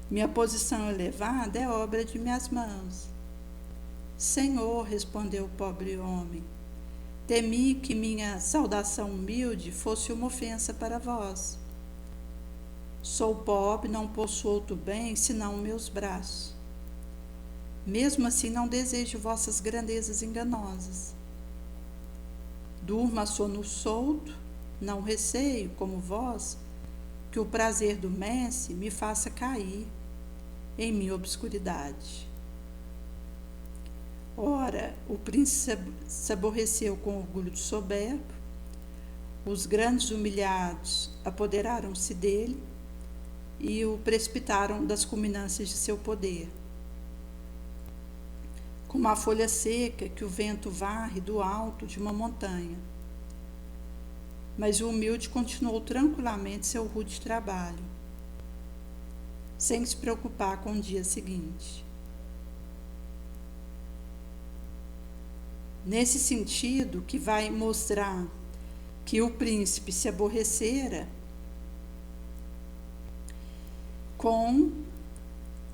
Minha posição elevada é obra de minhas mãos. Senhor, respondeu o pobre homem, temi que minha saudação humilde fosse uma ofensa para vós. Sou pobre, não possuo outro bem senão meus braços. Mesmo assim não desejo vossas grandezas enganosas. Durmo a sono solto, não receio, como vós, que o prazer do mestre me faça cair em minha obscuridade. Ora, o príncipe se aborreceu com orgulho de soberbo, os grandes humilhados apoderaram-se dele e o precipitaram das culminâncias de seu poder. Como a folha seca que o vento varre do alto de uma montanha. Mas o humilde continuou tranquilamente seu rude trabalho, sem se preocupar com o dia seguinte. Nesse sentido, que vai mostrar que o príncipe se aborrecera com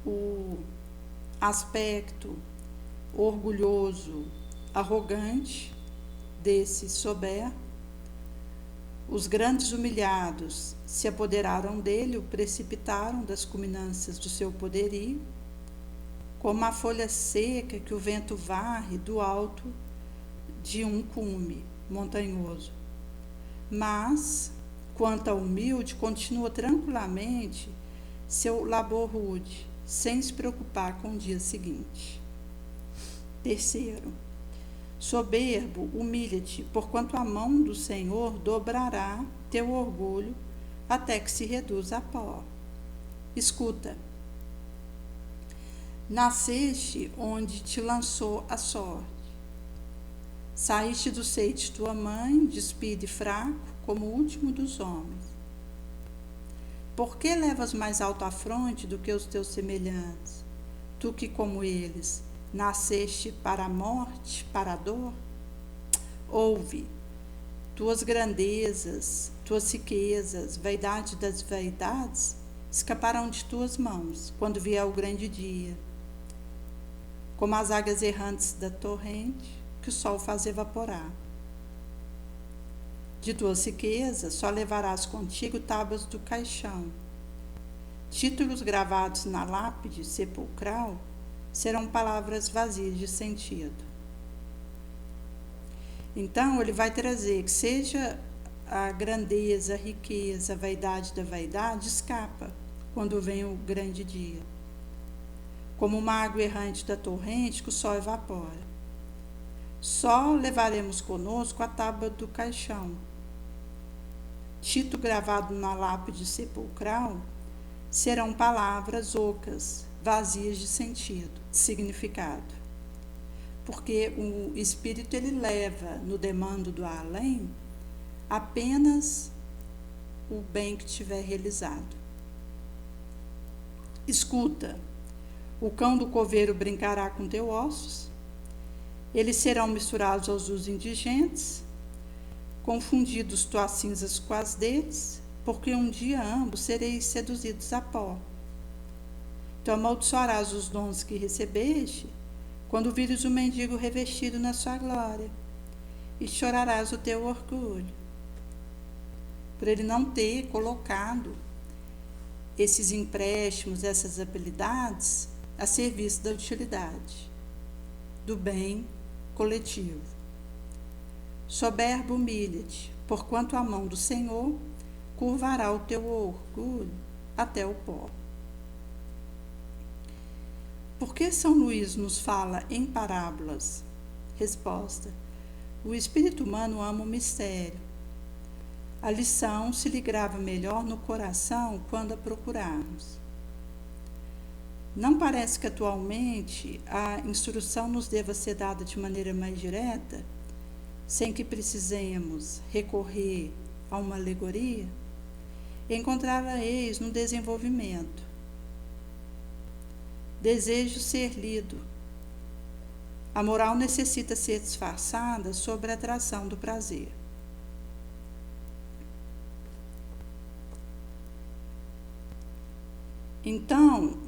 o aspecto orgulhoso, arrogante desse soberbo, os grandes humilhados se apoderaram dele, o precipitaram das culminâncias do seu poderio, como a folha seca que o vento varre do alto de um cume montanhoso. Mas, quanto ao humilde, continua tranquilamente seu labor rude, sem se preocupar com o dia seguinte. Terceiro, soberbo, humilha-te, porquanto a mão do Senhor dobrará teu orgulho até que se reduza a pó. Escuta, nasceste onde te lançou a sorte. Saíste do seio de tua mãe, despido e fraco, como o último dos homens. Por que levas mais alto a fronte do que os teus semelhantes, tu que, como eles, nasceste para a morte, para a dor? Ouve, tuas grandezas, tuas riquezas, vaidade das vaidades, escaparão de tuas mãos quando vier o grande dia, como as águas errantes da torrente que o sol faz evaporar. De tuas riquezas só levarás contigo tábuas do caixão. Títulos gravados na lápide sepulcral serão palavras vazias de sentido. Então, ele vai trazer que seja a grandeza, a riqueza, a vaidade da vaidade, escapa quando vem o grande dia. Como uma água errante da torrente que o sol evapora. Só levaremos conosco a tábua do caixão. Título gravado na lápide sepulcral serão palavras ocas, vazias de sentido, de significado. Porque o espírito ele leva no demando do além apenas o bem que tiver realizado. Escuta, o cão do coveiro brincará com teus ossos, eles serão misturados aos dos indigentes, confundidos tuas cinzas com as deles, porque um dia ambos sereis seduzidos a pó. Tu amaldiçoarás os dons que recebeste, quando vires o mendigo revestido na sua glória, e chorarás o teu orgulho, por ele não ter colocado esses empréstimos, essas habilidades a serviço da utilidade, do bem coletivo. Soberbo, humilha-te, porquanto a mão do Senhor curvará o teu orgulho até o pó. Por que São Luís nos fala em parábolas? Resposta: o espírito humano ama o mistério. A lição se lhe grava melhor no coração quando a procurarmos. Não parece que atualmente a instrução nos deva ser dada de maneira mais direta, sem que precisemos recorrer a uma alegoria? Encontrá-la-eis no desenvolvimento. Desejo ser lido. A moral necessita ser disfarçada sob a atração do prazer. Então,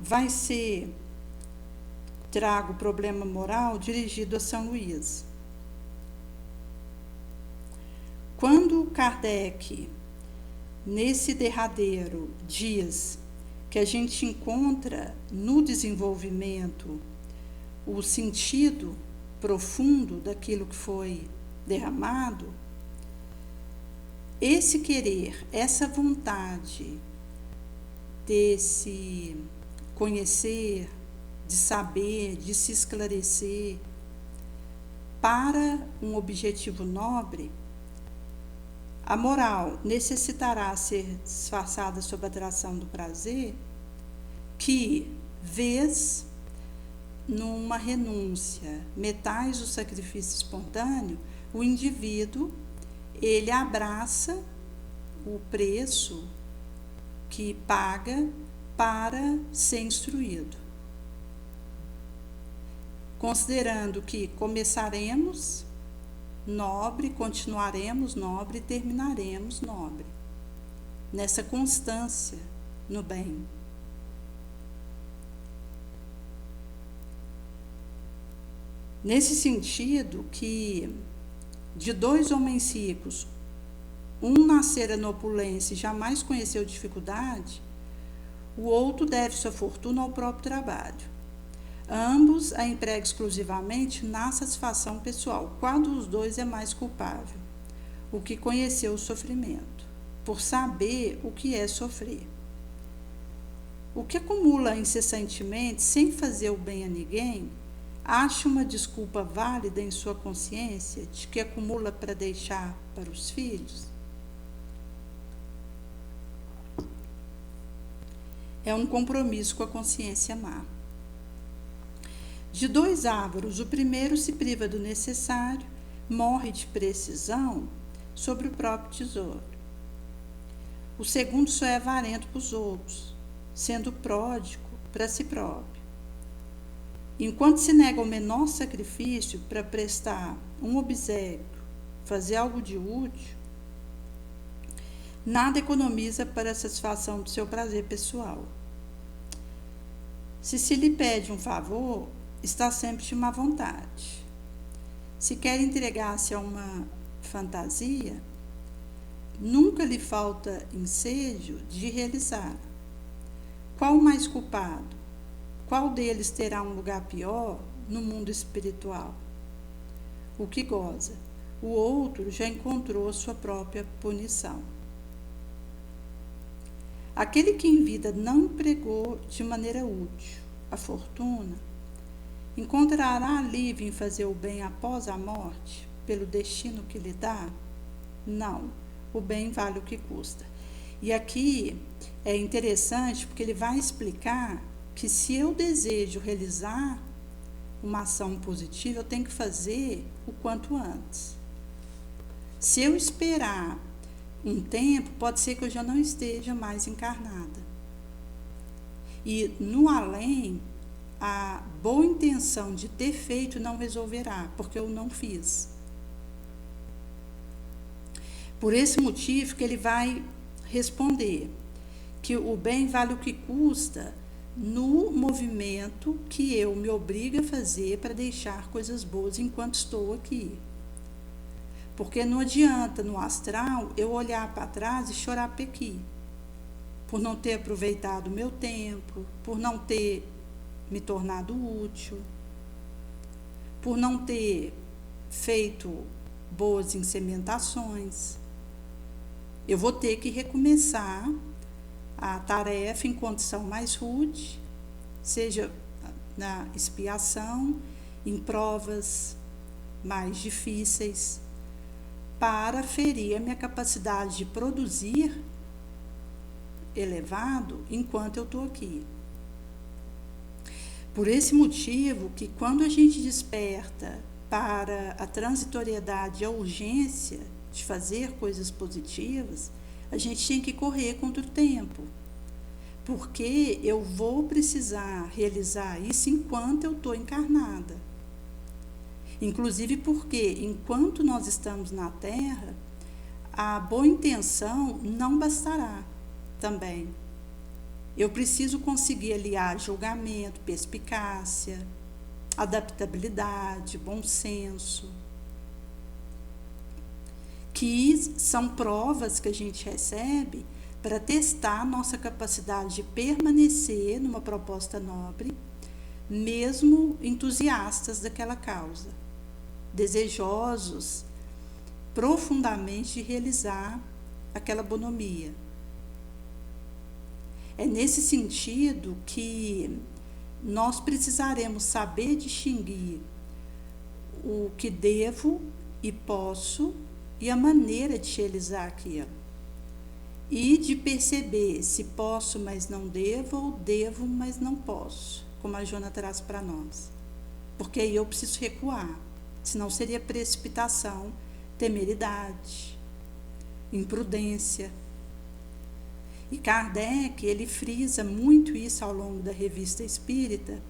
trago o problema moral dirigido a São Luís. Quando Kardec, nesse derradeiro, diz que a gente encontra no desenvolvimento o sentido profundo daquilo que foi derramado, esse querer, essa vontade de se conhecer, de saber, de se esclarecer para um objetivo nobre, a moral necessitará ser disfarçada sob a atração do prazer, que vês numa renúncia, metais do sacrifício espontâneo, o indivíduo, ele abraça o preço que paga para ser instruído, considerando que começaremos nobre, continuaremos nobre e terminaremos nobre, nessa constância no bem. Nesse sentido que de 2 homens ricos, um nascera na opulência e jamais conheceu dificuldade, o outro deve sua fortuna ao próprio trabalho. Ambos a empregam exclusivamente na satisfação pessoal. Qual dos dois é mais culpável? O que conheceu o sofrimento, por saber o que é sofrer. O que acumula incessantemente, sem fazer o bem a ninguém, acha uma desculpa válida em sua consciência de que acumula para deixar para os filhos? É um compromisso com a consciência má. De 2 ávaros, o primeiro se priva do necessário, morre de precisão sobre o próprio tesouro. O segundo só é avarento para os outros, sendo pródigo para si próprio. Enquanto se nega o menor sacrifício para prestar um obséquio, fazer algo de útil, nada economiza para a satisfação do seu prazer pessoal. Se lhe pede um favor, está sempre de má vontade. Se quer entregar-se a uma fantasia, nunca lhe falta ensejo de realizar. Qual o mais culpado? Qual deles terá um lugar pior no mundo espiritual? O que goza. O outro já encontrou sua própria punição. Aquele que em vida não empregou de maneira útil a fortuna, encontrará alívio em fazer o bem após a morte, pelo destino que lhe dá? Não, o bem vale o que custa. E aqui é interessante porque ele vai explicar que se eu desejo realizar uma ação positiva, eu tenho que fazer o quanto antes. Se eu esperar um tempo, pode ser que eu já não esteja mais encarnada. E no além, a boa intenção de ter feito não resolverá, porque eu não fiz. Por esse motivo que ele vai responder que o bem vale o que custa no movimento que eu me obrigo a fazer para deixar coisas boas enquanto estou aqui. Porque não adianta no astral eu olhar para trás e chorar pequi, por não ter aproveitado o meu tempo, por não ter me tornado útil, por não ter feito boas insementações. Eu vou ter que recomeçar a tarefa em condição mais rude, seja na expiação, em provas mais difíceis, para ferir a minha capacidade de produzir elevado enquanto eu estou aqui. Por esse motivo que quando a gente desperta para a transitoriedade e a urgência de fazer coisas positivas, a gente tem que correr contra o tempo, porque eu vou precisar realizar isso enquanto eu estou encarnada. Inclusive porque, enquanto nós estamos na Terra, a boa intenção não bastará também. Eu preciso conseguir aliar julgamento, perspicácia, adaptabilidade, bom senso, que são provas que a gente recebe para testar nossa capacidade de permanecer numa proposta nobre, mesmo entusiastas daquela causa, desejosos profundamente de realizar aquela bonomia. É nesse sentido que nós precisaremos saber distinguir o que devo e posso e a maneira de realizar aquilo. E de perceber se posso, mas não devo, ou devo, mas não posso, como a Joana traz para nós. Porque aí eu preciso recuar, senão seria precipitação, temeridade, imprudência. E Kardec, ele frisa muito isso ao longo da Revista Espírita,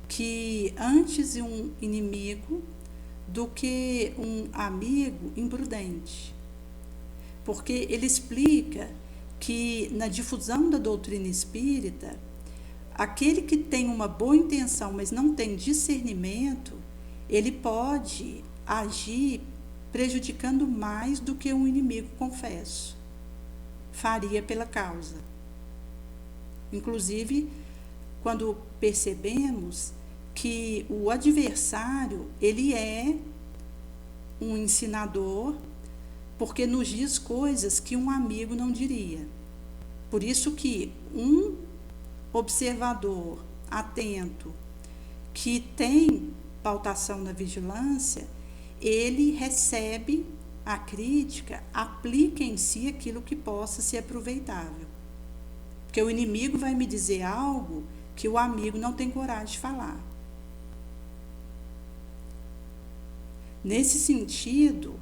que antes um inimigo do que um amigo imprudente. Porque ele explica que na difusão da doutrina espírita, aquele que tem uma boa intenção, mas não tem discernimento, ele pode agir prejudicando mais do que um inimigo confesso faria pela causa. Inclusive, quando percebemos que o adversário, ele é um ensinador, porque nos diz coisas que um amigo não diria. Por isso que um observador atento, que tem pautação na vigilância, ele recebe a crítica, aplica em si aquilo que possa ser aproveitável. Porque o inimigo vai me dizer algo que o amigo não tem coragem de falar. Nesse sentido,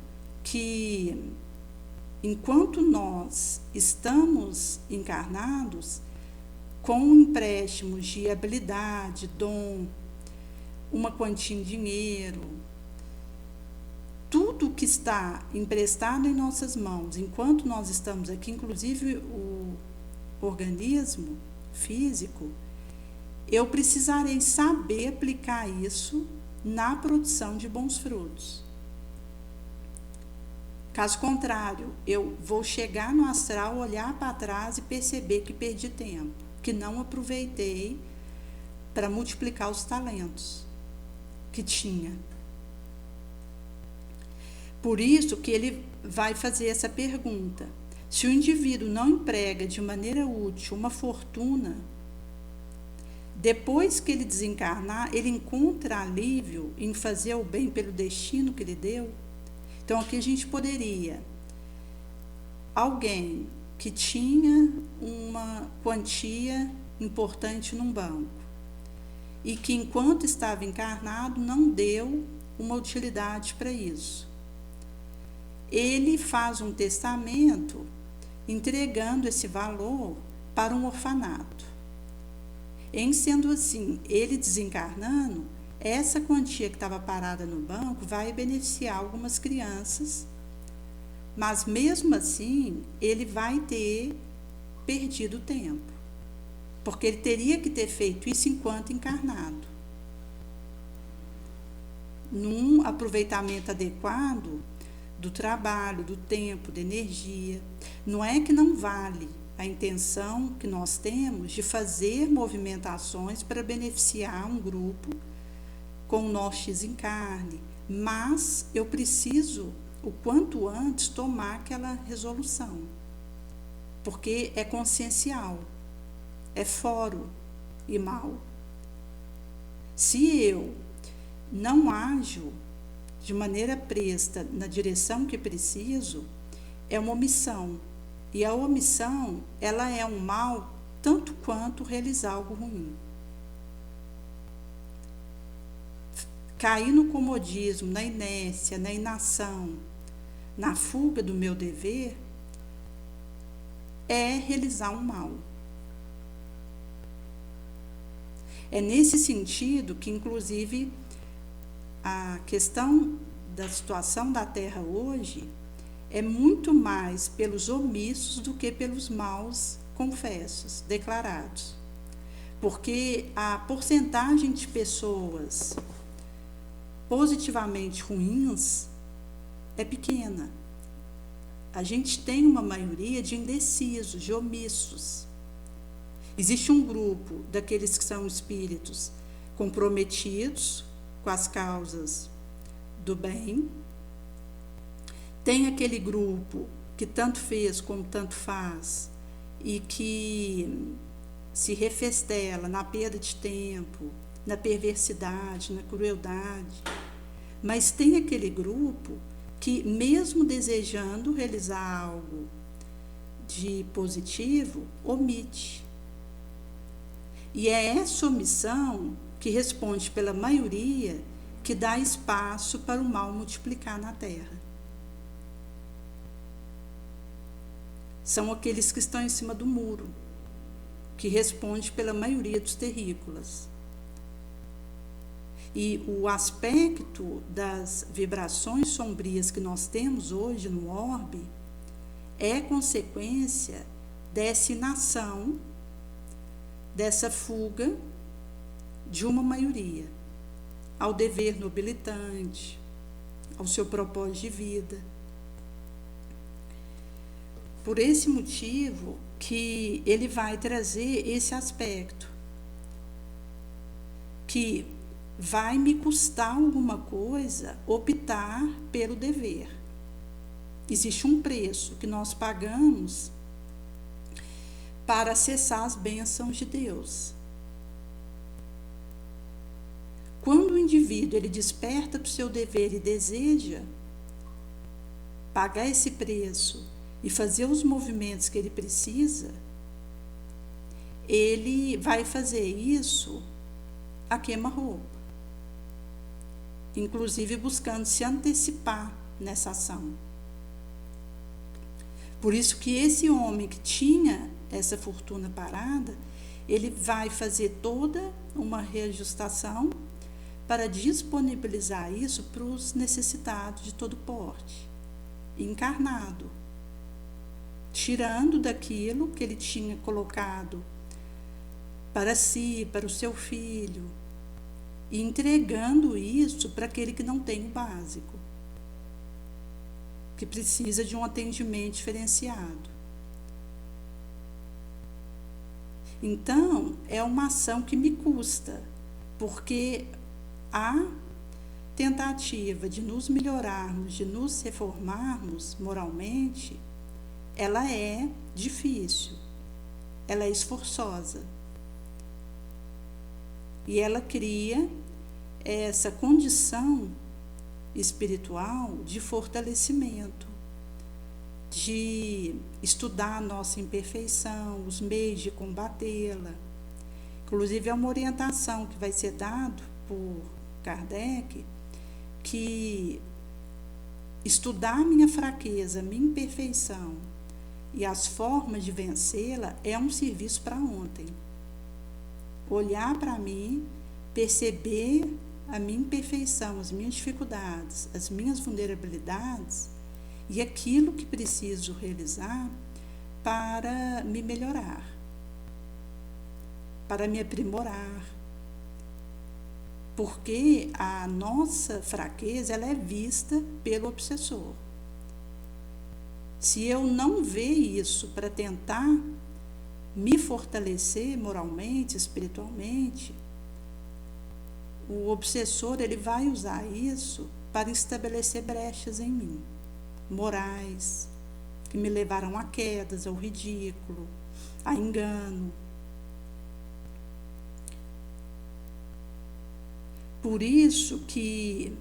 que enquanto nós estamos encarnados, com empréstimos de habilidade, dom, uma quantia em dinheiro, tudo que está emprestado em nossas mãos, enquanto nós estamos aqui, inclusive o organismo físico, eu precisarei saber aplicar isso na produção de bons frutos. Caso contrário, eu vou chegar no astral, olhar para trás e perceber que perdi tempo, que não aproveitei para multiplicar os talentos que tinha. Por isso que ele vai fazer essa pergunta. Se o indivíduo não emprega de maneira útil uma fortuna, depois que ele desencarnar, ele encontra alívio em fazer o bem pelo destino que ele deu? Então, aqui a gente poderia, alguém que tinha uma quantia importante num banco e que, enquanto estava encarnado, não deu uma utilidade para isso. ele faz um testamento entregando esse valor para um orfanato. Em sendo assim, ele desencarnando, essa quantia que estava parada no banco vai beneficiar algumas crianças, mas mesmo assim ele vai ter perdido tempo, porque ele teria que ter feito isso enquanto encarnado, num aproveitamento adequado do trabalho, do tempo, da energia. Não é que não vale a intenção que nós temos de fazer movimentações para beneficiar um grupo com o nosso desencarne, mas eu preciso, o quanto antes, tomar aquela resolução, porque é consciencial, é foro e mal. Se eu não ajo de maneira presta na direção que preciso, é uma omissão. E a omissão, ela é um mal tanto quanto realizar algo ruim. Cair no comodismo, na inércia, na inação, na fuga do meu dever, é realizar um mal. É nesse sentido que, inclusive, a questão da situação da Terra hoje é muito mais pelos omissos do que pelos maus confessos, declarados. Porque a porcentagem de pessoas positivamente ruins é pequena. A gente tem uma maioria de indecisos, de omissos. Existe um grupo daqueles que são espíritos comprometidos com as causas do bem. Tem aquele grupo que tanto fez como tanto faz e que se refestela na perda de tempo, na perversidade, na crueldade. Mas tem aquele grupo que, mesmo desejando realizar algo de positivo, omite. E é essa omissão que responde pela maioria que dá espaço para o mal multiplicar na Terra. São aqueles que estão em cima do muro, que responde pela maioria dos terrícolas. E o aspecto das vibrações sombrias que nós temos hoje no orbe é consequência dessa inação, dessa fuga de uma maioria ao dever nobilitante, ao seu propósito de vida. Por esse motivo que ele vai trazer esse aspecto, que vai me custar alguma coisa optar pelo dever. Existe um preço que nós pagamos para acessar as bênçãos de Deus. Quando o indivíduo ele desperta para o seu dever e deseja pagar esse preço e fazer os movimentos que ele precisa, ele vai fazer isso a queima-roupa, inclusive buscando se antecipar nessa ação. Por isso que esse homem que tinha essa fortuna parada, ele vai fazer toda uma reajustação para disponibilizar isso para os necessitados de todo porte, encarnado, tirando daquilo que ele tinha colocado para si, para o seu filho, e entregando isso para aquele que não tem o básico, que precisa de um atendimento diferenciado. Então, é uma ação que me custa, porque a tentativa de nos melhorarmos, de nos reformarmos moralmente, ela é difícil, ela é esforçosa. E ela cria essa condição espiritual de fortalecimento, de estudar a nossa imperfeição, os meios de combatê-la. Inclusive, é uma orientação que vai ser dada por Kardec, que estudar minha fraqueza, minha imperfeição e as formas de vencê-la é um serviço para ontem. Olhar para mim, perceber a minha imperfeição, as minhas dificuldades, as minhas vulnerabilidades e aquilo que preciso realizar para me melhorar, para me aprimorar. Porque a nossa fraqueza ela é vista pelo obsessor. Se eu não ver isso para tentar me fortalecer moralmente, espiritualmente, o obsessor ele vai usar isso para estabelecer brechas em mim, morais, que me levaram a quedas, ao ridículo, a engano. Por isso que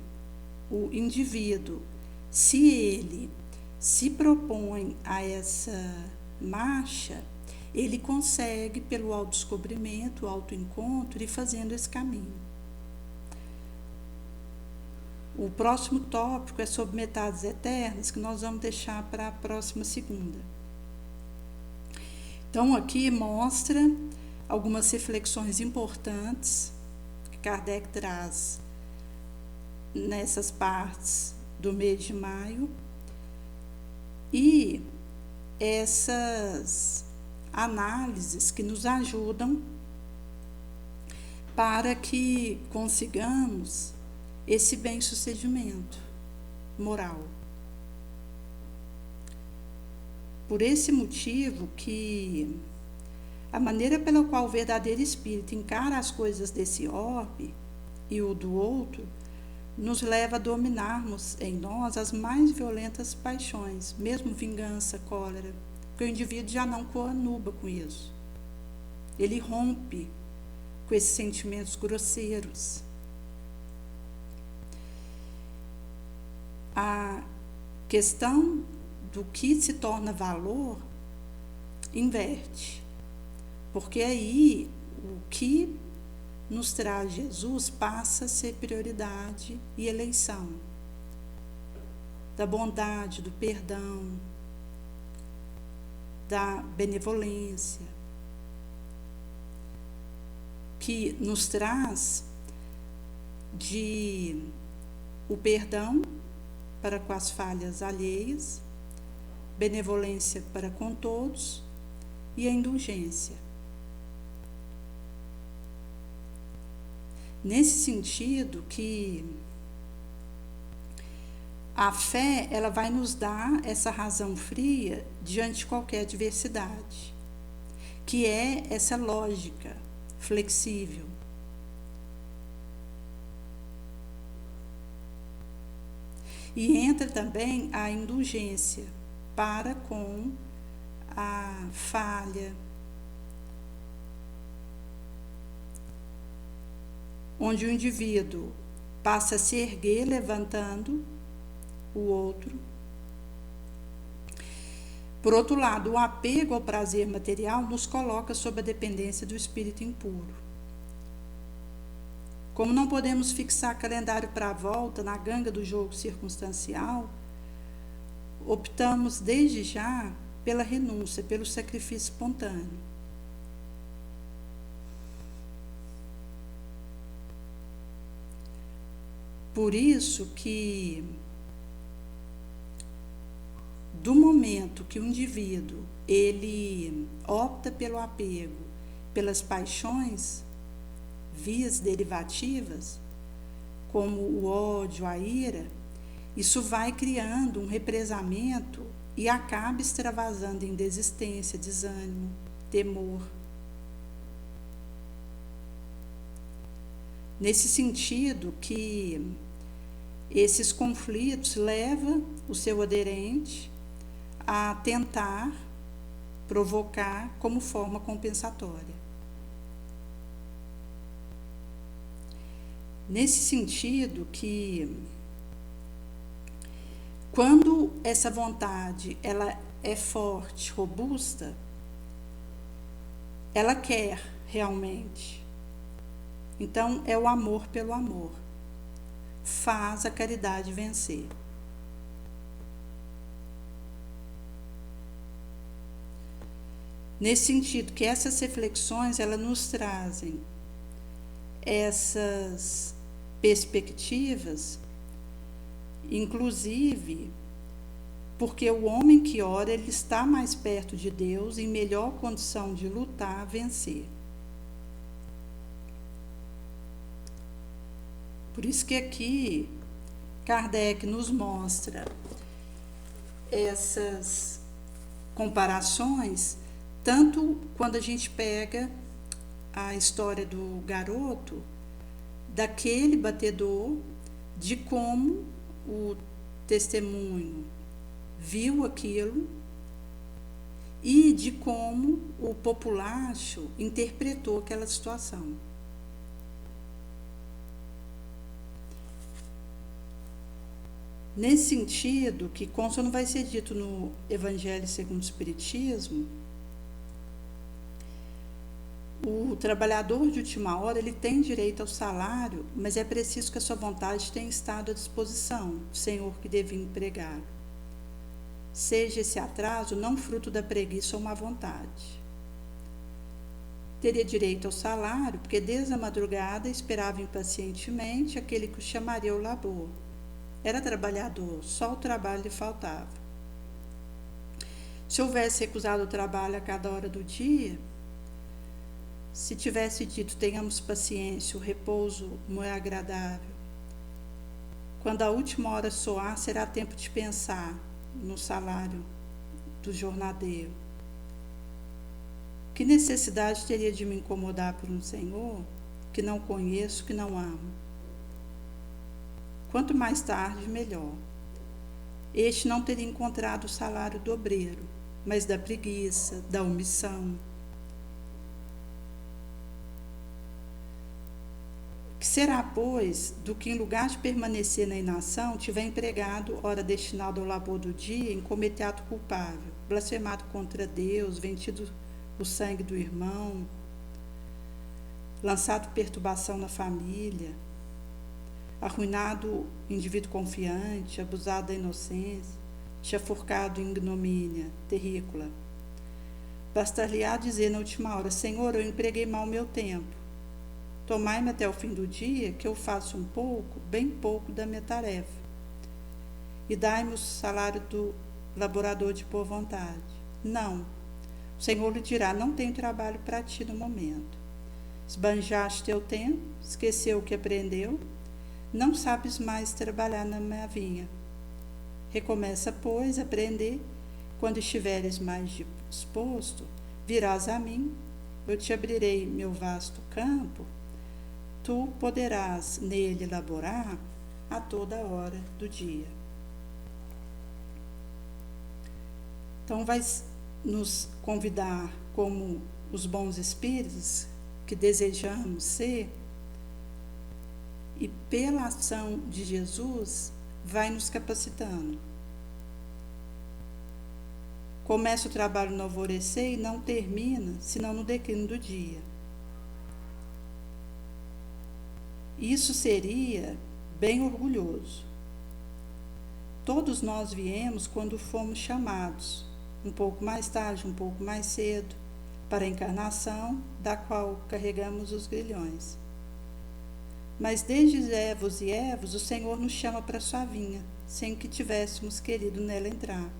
o indivíduo, se ele se propõe a essa marcha, ele consegue, pelo autodescobrimento, o autoencontro, ir fazendo esse caminho. O próximo tópico é sobre metades eternas, que nós vamos deixar para a próxima segunda. Então, aqui mostra algumas reflexões importantes que Kardec traz nessas partes do mês de maio, e essas análises que nos ajudam para que consigamos esse bem-sucedimento moral. Por esse motivo que a maneira pela qual o verdadeiro espírito encara as coisas desse orbe e o do outro nos leva a dominarmos em nós as mais violentas paixões, mesmo vingança, cólera, porque o indivíduo já não coanuba com isso. Ele rompe com esses sentimentos grosseiros. A questão do que se torna valor inverte, porque aí o que nos traz Jesus passa a ser prioridade e eleição da bondade, do perdão, da benevolência, que nos traz de o perdão para com as falhas alheias, benevolência para com todos e a indulgência. Nesse sentido que a fé ela vai nos dar essa razão fria diante de qualquer adversidade, que é essa lógica flexível. E entra também a indulgência para com a falha, onde o indivíduo passa a se erguer levantando o outro. Por outro lado, o apego ao prazer material nos coloca sob a dependência do espírito impuro. Como não podemos fixar calendário para a volta na ganga do jogo circunstancial, optamos desde já pela renúncia, pelo sacrifício espontâneo. Por isso que, do momento que o indivíduo ele opta pelo apego, pelas paixões, vias derivativas, como o ódio, a ira, isso vai criando um represamento e acaba extravasando em desistência, desânimo, temor. Nesse sentido que esses conflitos levam o seu aderente a tentar provocar como forma compensatória. Nesse sentido que quando essa vontade ela é forte, robusta, ela quer realmente. Então, é o amor pelo amor. Faz a caridade vencer. Nesse sentido, que essas reflexões, elas nos trazem essas perspectivas, inclusive porque o homem que ora, ele está mais perto de Deus, em melhor condição de lutar, vencer. Por isso que aqui Kardec nos mostra essas comparações, tanto quando a gente pega a história do garoto, daquele batedor, de como o testemunho viu aquilo e de como o populacho interpretou aquela situação. Nesse sentido, que consta não vai ser dito no Evangelho segundo o Espiritismo, o trabalhador de última hora, ele tem direito ao salário, mas é preciso que a sua vontade tenha estado à disposição do Senhor que devia empregá-lo. Seja esse atraso não fruto da preguiça ou má vontade. Teria direito ao salário, porque desde a madrugada esperava impacientemente aquele que o chamaria ao labor. Era trabalhador, só o trabalho lhe faltava. Se houvesse recusado o trabalho a cada hora do dia, se tivesse dito, tenhamos paciência, o repouso não é agradável. Quando a última hora soar, será tempo de pensar no salário do jornadeiro. Que necessidade teria de me incomodar por um Senhor que não conheço, que não amo? Quanto mais tarde, melhor. Este não teria encontrado o salário do obreiro, mas da preguiça, da omissão. Que será, pois, do que em lugar de permanecer na inação, tiver empregado hora destinada ao labor do dia em cometer ato culpável, blasfemado contra Deus, vendido o sangue do irmão, lançado perturbação na família, arruinado indivíduo confiante, abusado da inocência, chafurcado em ignomínia terrícola. Bastar-lhe-á dizer na última hora, Senhor, eu empreguei mal meu tempo. Tomai-me até o fim do dia, que eu faço um pouco, bem pouco da minha tarefa. E dai-me o salário do laborador de boa vontade. Não. O Senhor lhe dirá, não tenho trabalho para ti no momento. Esbanjaste teu tempo, esqueceu o que aprendeu, não sabes mais trabalhar na minha vinha. Recomeça, pois, a aprender. Quando estiveres mais disposto, virás a mim, eu te abrirei meu vasto campo, tu poderás nele laborar a toda hora do dia. Então, vai nos convidar, como os bons espíritos que desejamos ser, e pela ação de Jesus, vai nos capacitando. Começa o trabalho no alvorecer e não termina, senão no declínio do dia. Isso seria bem orgulhoso. Todos nós viemos quando fomos chamados, um pouco mais tarde, um pouco mais cedo, para a encarnação, da qual carregamos os grilhões. Mas desde Evos e Evos, o Senhor nos chama para a sua vinha, sem que tivéssemos querido nela entrar.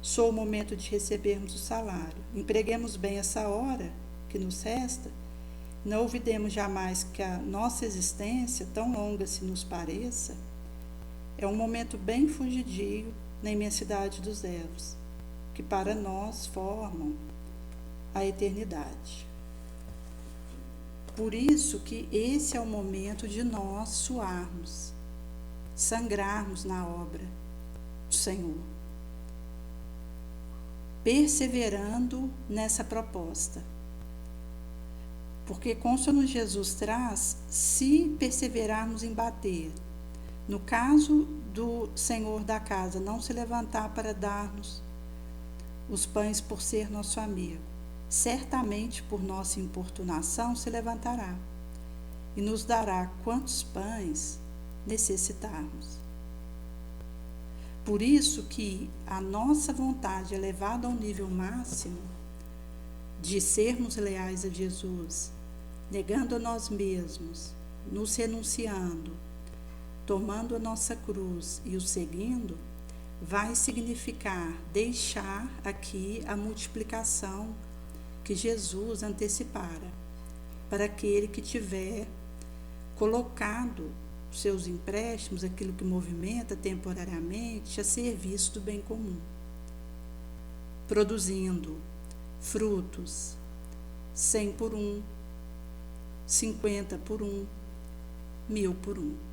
Sou o momento de recebermos o salário. Empreguemos bem essa hora que nos resta. Não olvidemos jamais que a nossa existência, tão longa se nos pareça, é um momento bem fugidio na imensidade dos erros, que para nós formam a eternidade. Por isso que esse é o momento de nós suarmos, sangrarmos na obra do Senhor, perseverando nessa proposta. Porque consta-nos Jesus traz, se perseverarmos em bater, no caso do Senhor da casa não se levantar para dar-nos os pães por ser nosso amigo, certamente por nossa importunação se levantará e nos dará quantos pães necessitarmos. Por isso que a nossa vontade elevada ao nível máximo de sermos leais a Jesus, negando a nós mesmos, nos renunciando, tomando a nossa cruz e o seguindo, vai significar deixar aqui a multiplicação que Jesus antecipara, para aquele que tiver colocado seus empréstimos, aquilo que movimenta temporariamente, a serviço do bem comum, produzindo frutos 100 por 1, 50 por 1, 1000 por 1.